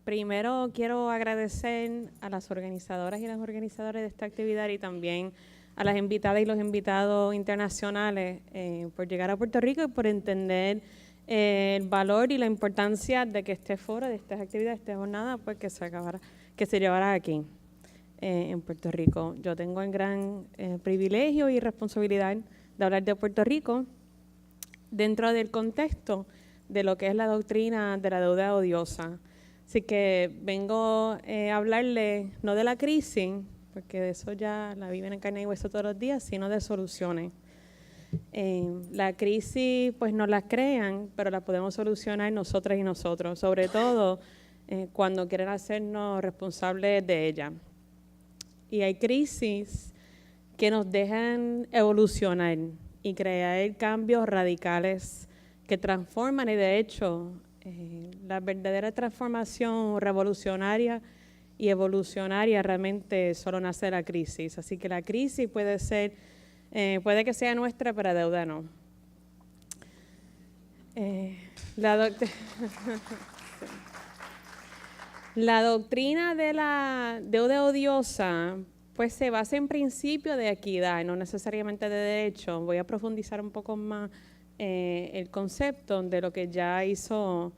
S5: Primero quiero agradecer a las organizadoras y las organizadores de esta actividad y también a las invitadas y los invitados internacionales por llegar a Puerto Rico y por entender el valor y la importancia de que este foro, de estas actividades, esta jornada, pues que se llevara aquí en Puerto Rico. Yo tengo el gran privilegio y responsabilidad de hablar de Puerto Rico dentro del contexto de lo que es la doctrina de la deuda odiosa. Así que vengo a hablarle no de la crisis, porque de eso ya la viven en carne y hueso todos los días, sino de soluciones. La crisis pues nos la crean, pero la podemos solucionar nosotras y nosotros, sobre todo cuando quieren hacernos responsables de ella. Y hay crisis que nos dejan evolucionar y crear cambios radicales que transforman y de hecho la verdadera transformación revolucionaria y evolucionaria realmente solo nace de la crisis. Así que la crisis puede que sea nuestra, pero la deuda no. La doctrina de la deuda odiosa pues se basa en principios de equidad, no necesariamente de derecho. Voy a profundizar un poco más el concepto de lo que ya hizo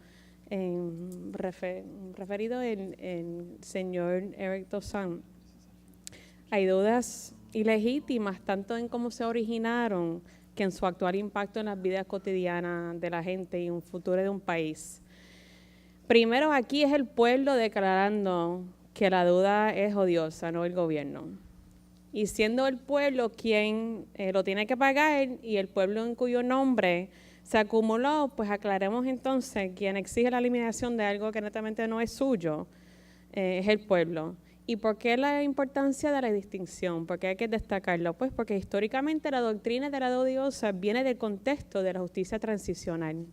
S5: referido el señor Eric Tosan. Hay deudas ilegítimas, tanto en cómo se originaron, que en su actual impacto en las vidas cotidianas de la gente y un futuro de un país. Primero, aquí es el pueblo declarando que la deuda es odiosa, no el gobierno. Y siendo el pueblo quien lo tiene que pagar y el pueblo en cuyo nombre se acumuló, pues aclaremos entonces quien exige la eliminación de algo que netamente no es suyo, es el pueblo. ¿Y por qué la importancia de la distinción? ¿Por qué hay que destacarlo? Pues porque históricamente la doctrina de la deuda odiosa viene del contexto de la justicia transicional.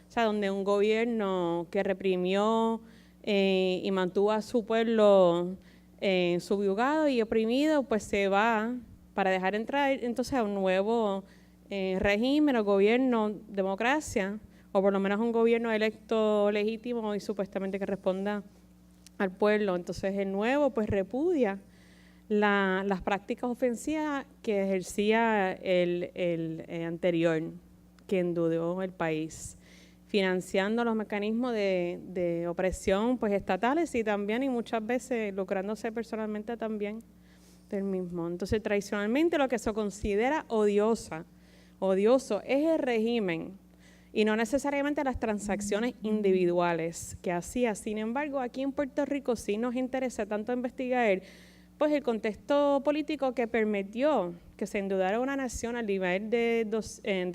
S5: O sea, donde un gobierno que reprimió y mantuvo a su pueblo subyugado y oprimido, pues se va para dejar entrar entonces a un nuevo régimen o gobierno, democracia, o por lo menos un gobierno electo legítimo y supuestamente que responda al pueblo. Entonces el nuevo pues repudia las prácticas ofensivas que ejercía el anterior, que endeudó el país, financiando los mecanismos de opresión pues estatales y también y muchas veces lucrándose personalmente también del mismo. Entonces tradicionalmente lo que se considera odioso es el régimen y no necesariamente las transacciones individuales que hacía. Sin embargo, aquí en Puerto Rico sí nos interesa tanto investigar pues el contexto político que permitió que se endeudara una nación al nivel de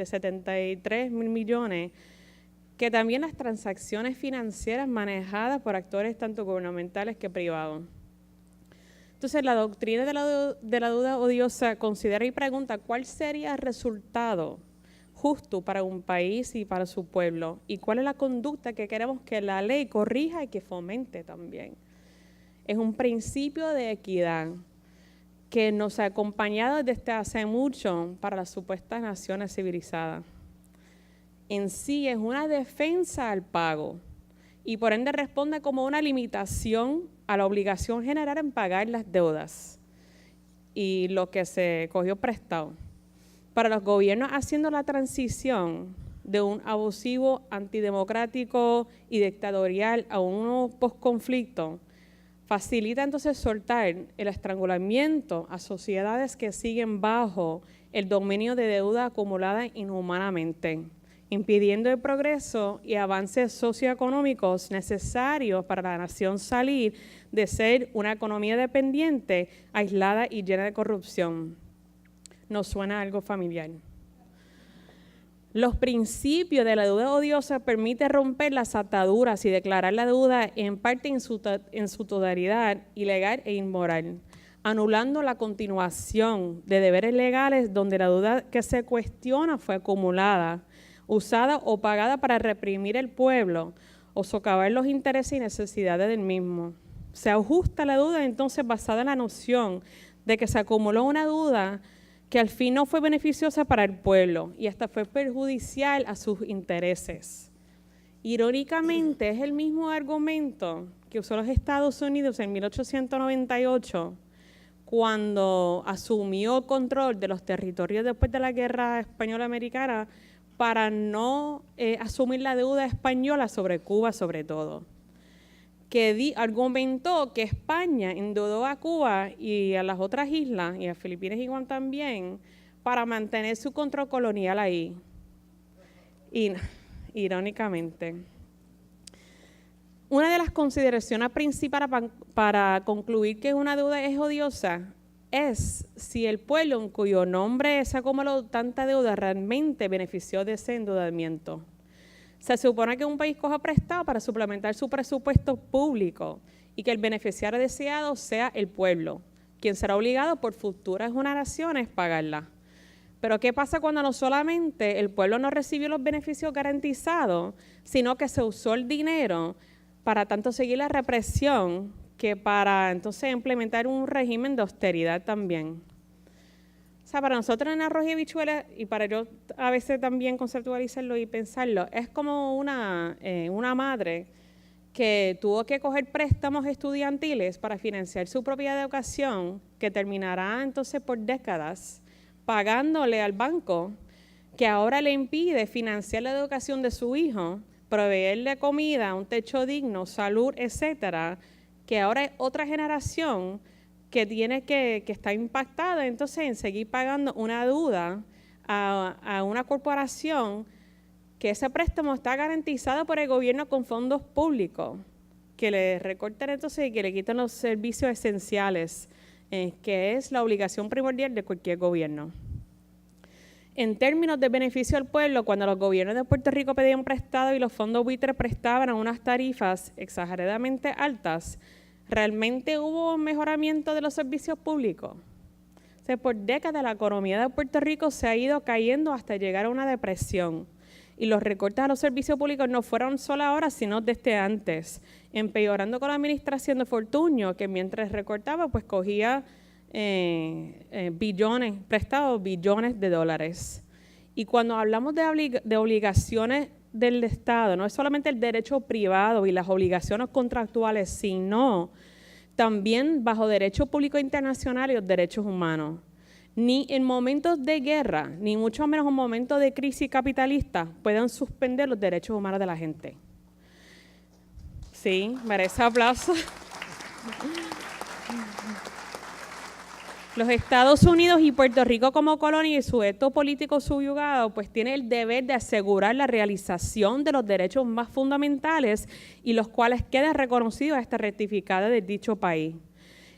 S5: 73 mil millones, que también las transacciones financieras manejadas por actores tanto gubernamentales que privados. Entonces, la doctrina de la deuda odiosa considera y pregunta cuál sería el resultado justo para un país y para su pueblo y cuál es la conducta que queremos que la ley corrija y que fomente también. Es un principio de equidad que nos ha acompañado desde hace mucho para las supuestas naciones civilizadas. En sí es una defensa al pago y por ende responde como una limitación a la obligación general en pagar las deudas y lo que se cogió prestado. Para los gobiernos haciendo la transición de un abusivo, antidemocrático y dictatorial a un posconflicto, facilita entonces soltar el estrangulamiento a sociedades que siguen bajo el dominio de deuda acumulada inhumanamente, impidiendo el progreso y avances socioeconómicos necesarios para la nación salir de ser una economía dependiente, aislada y llena de corrupción. ¿Nos suena algo familiar? Los principios de la deuda odiosa permiten romper las ataduras y declarar la deuda en parte en su totalidad ilegal e inmoral, anulando la continuación de deberes legales donde la deuda que se cuestiona fue acumulada, usada o pagada para reprimir el pueblo o socavar los intereses y necesidades del mismo. Se ajusta la deuda entonces basada en la noción de que se acumuló una deuda que al fin no fue beneficiosa para el pueblo y hasta fue perjudicial a sus intereses. Irónicamente, es el mismo argumento que usó los Estados Unidos en 1898, cuando asumió control de los territorios después de la Guerra Española-Americana para no asumir la deuda española sobre Cuba sobre todo, que argumentó que España endeudó a Cuba y a las otras islas, y a Filipinas igual también, para mantener su control colonial ahí. Irónicamente. Una de las consideraciones principales para concluir que una deuda es odiosa es si el pueblo en cuyo nombre se acumuló tanta deuda realmente benefició de ese endeudamiento. Se supone que un país coja prestado para suplementar su presupuesto público y que el beneficiario deseado sea el pueblo, quien será obligado por futuras generaciones a pagarla. Pero ¿qué pasa cuando no solamente el pueblo no recibió los beneficios garantizados, sino que se usó el dinero para tanto seguir la represión que para entonces implementar un régimen de austeridad también? O sea, para nosotros en arroz y habichuelas, y para yo a veces también conceptualizarlo y pensarlo, es como una madre que tuvo que coger préstamos estudiantiles para financiar su propia educación, que terminará entonces por décadas pagándole al banco, que ahora le impide financiar la educación de su hijo, proveerle comida, un techo digno, salud, etcétera, que ahora es otra generación que está impactada entonces en seguir pagando una deuda a una corporación que ese préstamo está garantizado por el gobierno con fondos públicos, que le recortan entonces y que le quitan los servicios esenciales, que es la obligación primordial de cualquier gobierno. En términos de beneficio al pueblo, cuando los gobiernos de Puerto Rico pedían prestado y los fondos buitres prestaban a unas tarifas exageradamente altas, ¿realmente hubo un mejoramiento de los servicios públicos? O sea, por décadas la economía de Puerto Rico se ha ido cayendo hasta llegar a una depresión. Y los recortes a los servicios públicos no fueron solo ahora, sino desde antes, empeorando con la administración de Fortuño, que mientras recortaba, pues cogía prestados billones de dólares. Y cuando hablamos de obligaciones del Estado, no es solamente el derecho privado y las obligaciones contractuales, sino también bajo derecho público internacional y los derechos humanos. Ni en momentos de guerra, ni mucho menos en momentos de crisis capitalista, pueden suspender los derechos humanos de la gente. Sí, merece aplauso. Los Estados Unidos y Puerto Rico como colonia y sujeto político subyugado, pues tiene el deber de asegurar la realización de los derechos más fundamentales y los cuales quedan reconocidos a esta rectificada de dicho país.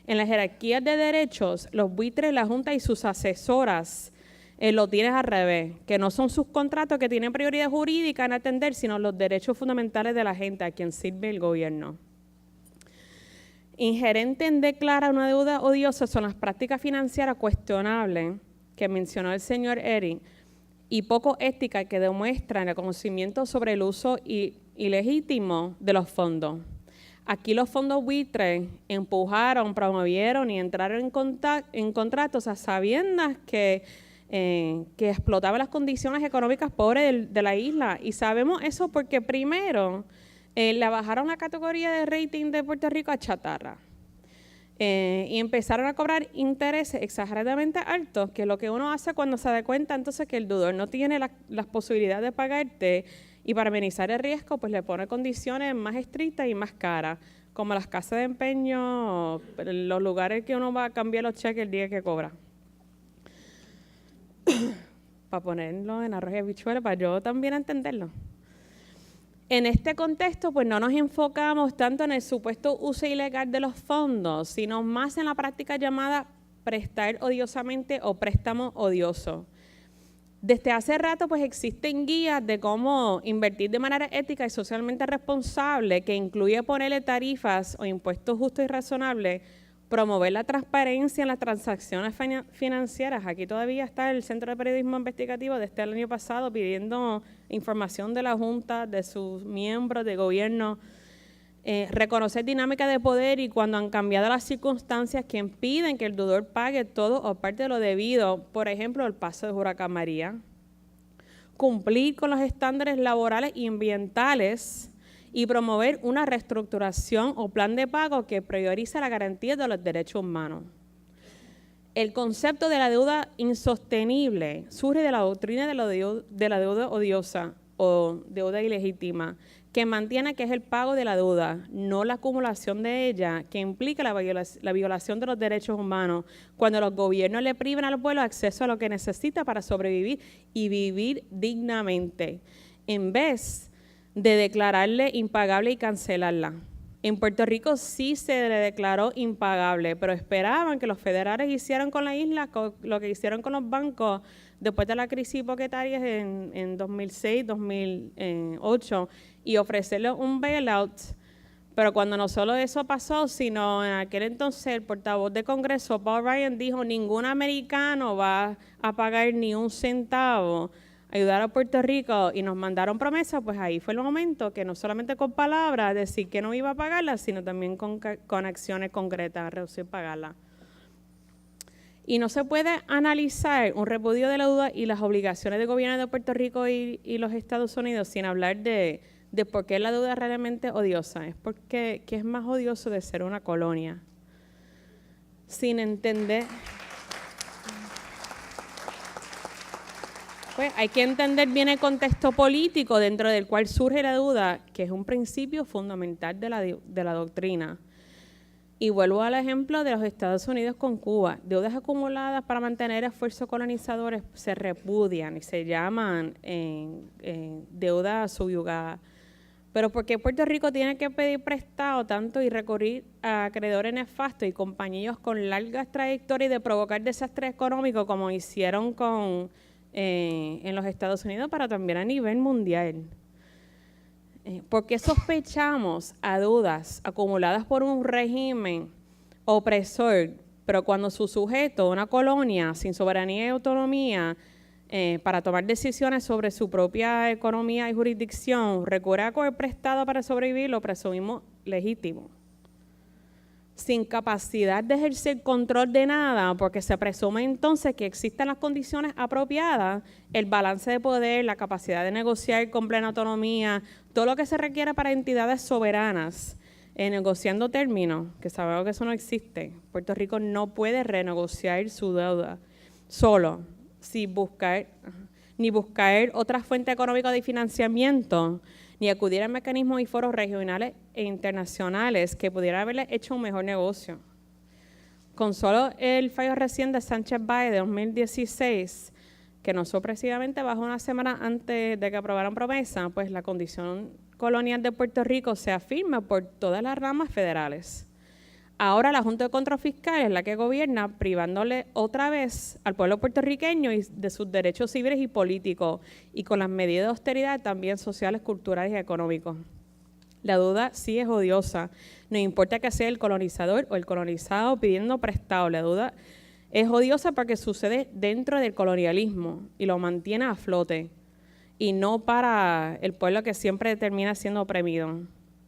S5: En las jerarquías de derechos, los buitres, la Junta y sus asesoras lo tienen al revés, que no son sus contratos que tienen prioridad jurídica en atender, sino los derechos fundamentales de la gente a quien sirve el gobierno. Inherente en declarar una deuda odiosa son las prácticas financieras cuestionables que mencionó el señor Eric y poco ética que demuestran el conocimiento sobre el uso ilegítimo de los fondos. Aquí los fondos buitres empujaron, promovieron y entraron en contratos a sabiendas que explotaban las condiciones económicas pobres de la isla. Y sabemos eso porque primero le bajaron la categoría de rating de Puerto Rico a chatarra. Y empezaron a cobrar intereses exageradamente altos, que es lo que uno hace cuando se da cuenta entonces que el deudor no tiene las posibilidades de pagarte, y para minimizar el riesgo pues le pone condiciones más estrictas y más caras, como las casas de empeño, los lugares que uno va a cambiar los cheques el día que cobra. Para ponerlo en arroz y habichuelas, para yo también entenderlo. En este contexto, pues no nos enfocamos tanto en el supuesto uso ilegal de los fondos, sino más en la práctica llamada prestar odiosamente o préstamo odioso. Desde hace rato, pues existen guías de cómo invertir de manera ética y socialmente responsable, que incluye ponerle tarifas o impuestos justos y razonables, promover la transparencia en las transacciones financieras. Aquí todavía está el Centro de Periodismo Investigativo desde el año pasado pidiendo información de la Junta, de sus miembros de gobierno, reconocer dinámica de poder y cuando han cambiado las circunstancias que impiden que el deudor pague todo o parte de lo debido, por ejemplo, el paso de Huracán María, cumplir con los estándares laborales y ambientales y promover una reestructuración o plan de pago que prioriza la garantía de los derechos humanos. El concepto de la deuda insostenible surge de la doctrina de la deuda odiosa o deuda ilegítima, que mantiene que es el pago de la deuda, no la acumulación de ella, que implica la violación de los derechos humanos, cuando los gobiernos le privan al pueblo acceso a lo que necesita para sobrevivir y vivir dignamente, en vez de declararle impagable y cancelarla. En Puerto Rico sí se le declaró impagable, pero esperaban que los federales hicieran con la isla lo que hicieron con los bancos después de la crisis hipotecaria en 2006, 2008, y ofrecerle un bailout. Pero cuando no solo eso pasó, sino en aquel entonces el portavoz de Congreso, Paul Ryan, dijo: ningún americano va a pagar ni un centavo, ayudar a Puerto Rico, y nos mandaron promesas. Pues ahí fue el momento que no solamente con palabras decir que no iba a pagarla, sino también con acciones concretas, reducir pagarla. Y no se puede analizar un repudio de la deuda y las obligaciones del gobierno de Puerto Rico y los Estados Unidos sin hablar de por qué la deuda es realmente odiosa. Es porque que es más odioso de ser una colonia. Sin entender... Pues hay que entender bien el contexto político dentro del cual surge la deuda, que es un principio fundamental de la doctrina. Y vuelvo al ejemplo de los Estados Unidos con Cuba. Deudas acumuladas para mantener esfuerzos colonizadores se repudian y se llaman deuda subyugada. Pero ¿por qué Puerto Rico tiene que pedir prestado tanto y recurrir a acreedores nefastos y compañías con largas trayectorias de provocar desastres económicos como hicieron en los Estados Unidos, pero también a nivel mundial? ¿Por qué sospechamos a deudas acumuladas por un régimen opresor, pero cuando su sujeto, una colonia sin soberanía y autonomía, para tomar decisiones sobre su propia economía y jurisdicción, recurre a coger prestado para sobrevivir, lo presumimos legítimo? Sin capacidad de ejercer control de nada, porque se presume entonces que existen las condiciones apropiadas, el balance de poder, la capacidad de negociar con plena autonomía, todo lo que se requiere para entidades soberanas, negociando términos, que sabemos que eso no existe. Puerto Rico no puede renegociar su deuda solo, ni buscar otra fuente económica de financiamiento, ni acudir a mecanismos y foros regionales e internacionales que pudieran haberle hecho un mejor negocio. Con solo el fallo reciente de Sánchez Báez de 2016, que no sorpresivamente bajó una semana antes de que aprobaran promesa, pues la condición colonial de Puerto Rico se afirma por todas las ramas federales. Ahora la Junta de Control Fiscal es la que gobierna, privándole otra vez al pueblo puertorriqueño de sus derechos civiles y políticos, y con las medidas de austeridad también sociales, culturales y económicos. La deuda sí es odiosa, no importa que sea el colonizador o el colonizado pidiendo prestado. La deuda es odiosa porque sucede dentro del colonialismo y lo mantiene a flote, y no para el pueblo que siempre termina siendo oprimido.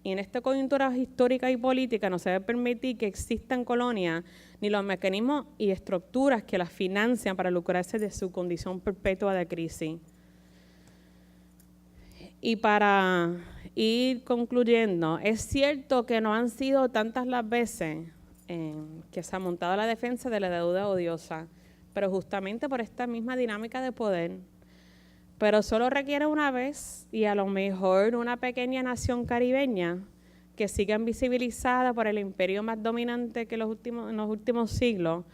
S5: Y en esta coyuntura histórica y política no se debe permitir que existan colonias ni los mecanismos y estructuras que las financian para lucrarse de su condición perpetua de crisis. Y para ir concluyendo, es cierto que no han sido tantas las veces que se ha montado la defensa de la deuda odiosa, pero justamente por esta misma dinámica de poder. Pero solo requiere una vez y a lo mejor una pequeña nación caribeña que siga invisibilizada por el imperio más dominante que en los últimos siglos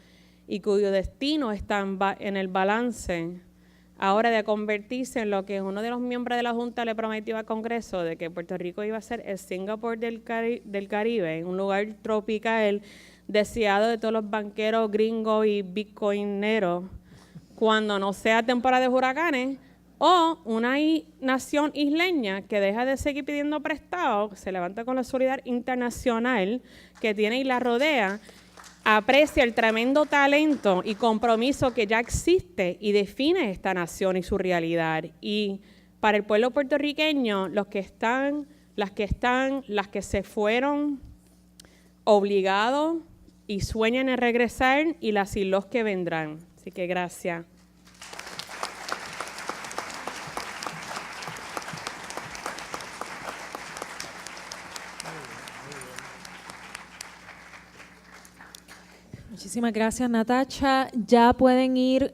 S5: y cuyo destino está en el balance ahora de convertirse en lo que uno de los miembros de la Junta le prometió al Congreso, de que Puerto Rico iba a ser el Singapur del Caribe, un lugar tropical deseado de todos los banqueros gringos y bitcoineros cuando no sea temporada de huracanes, o una nación isleña que deja de seguir pidiendo prestado, se levanta con la solidaridad internacional que tiene y la rodea, aprecia el tremendo talento y compromiso que ya existe y define esta nación y su realidad. Y para el pueblo puertorriqueño, las que se fueron obligados y sueñan en regresar, y las y los que vendrán. Así que gracias.
S1: Muchísimas gracias, Natacha. Ya pueden ir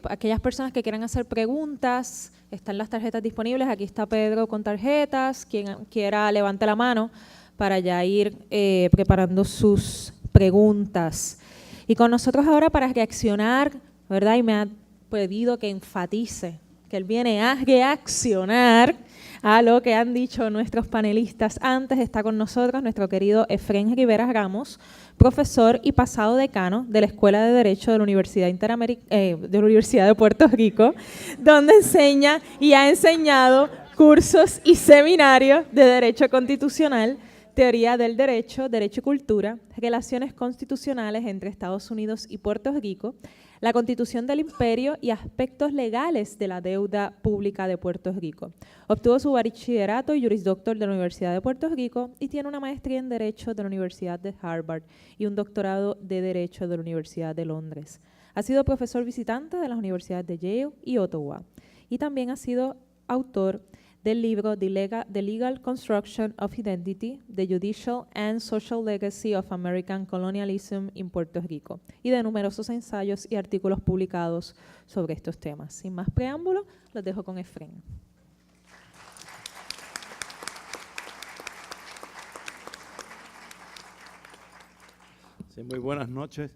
S1: aquellas personas que quieran hacer preguntas. Están las tarjetas disponibles. Aquí está Pedro con tarjetas. Quien quiera, levante la mano para ya ir preparando sus preguntas. Y con nosotros ahora para reaccionar, ¿verdad? Y me ha pedido que enfatice que él viene a reaccionar a lo que han dicho nuestros panelistas. Antes está con nosotros nuestro querido Efrén Rivera Ramos, profesor y pasado decano de la Escuela de Derecho de la Universidad de Puerto Rico, donde enseña y ha enseñado cursos y seminarios de Derecho Constitucional, Teoría del Derecho, Derecho y Cultura, Relaciones Constitucionales entre Estados Unidos y Puerto Rico, la Constitución del Imperio y aspectos legales de la deuda pública de Puerto Rico. Obtuvo su bachillerato y jurisdoctor de la Universidad de Puerto Rico y tiene una maestría en Derecho de la Universidad de Harvard y un doctorado de Derecho de la Universidad de Londres. Ha sido profesor visitante de las universidades de Yale y Ottawa y también ha sido autor del libro The Legal Construction of Identity, The Judicial and Social Legacy of American Colonialism in Puerto Rico, y de numerosos ensayos y artículos publicados sobre estos temas. Sin más preámbulo, los dejo con Efrén.
S6: Sí, muy buenas noches.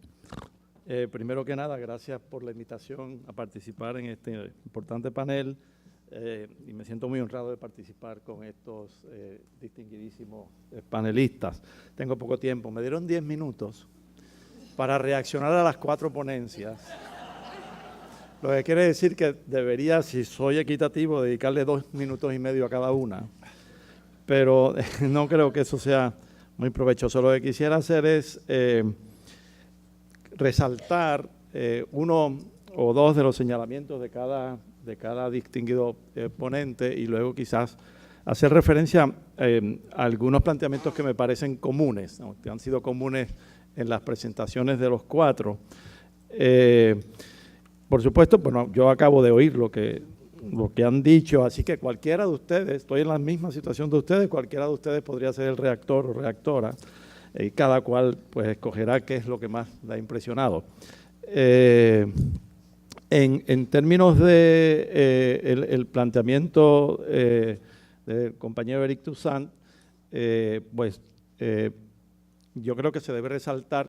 S6: Primero que nada, gracias por la invitación a participar en este importante panel. Y me siento muy honrado de participar con estos distinguidísimos panelistas. Tengo poco tiempo, me dieron 10 minutos para reaccionar a las 4 ponencias, lo que quiere decir que debería, si soy equitativo, dedicarle 2 minutos y medio a cada una, pero no creo que eso sea muy provechoso. Lo que quisiera hacer es resaltar uno o dos de los señalamientos de cada distinguido ponente y luego quizás hacer referencia a algunos planteamientos que me parecen comunes, ¿no?, que han sido comunes en las presentaciones de los 4. Por supuesto, bueno, yo acabo de oír lo que han dicho, así que cualquiera de ustedes, estoy en la misma situación de ustedes, cualquiera de ustedes podría ser el reactor o reactora, y cada cual pues escogerá qué es lo que más le ha impresionado. En términos de el planteamiento del compañero Eric Toussaint, pues yo creo que se debe resaltar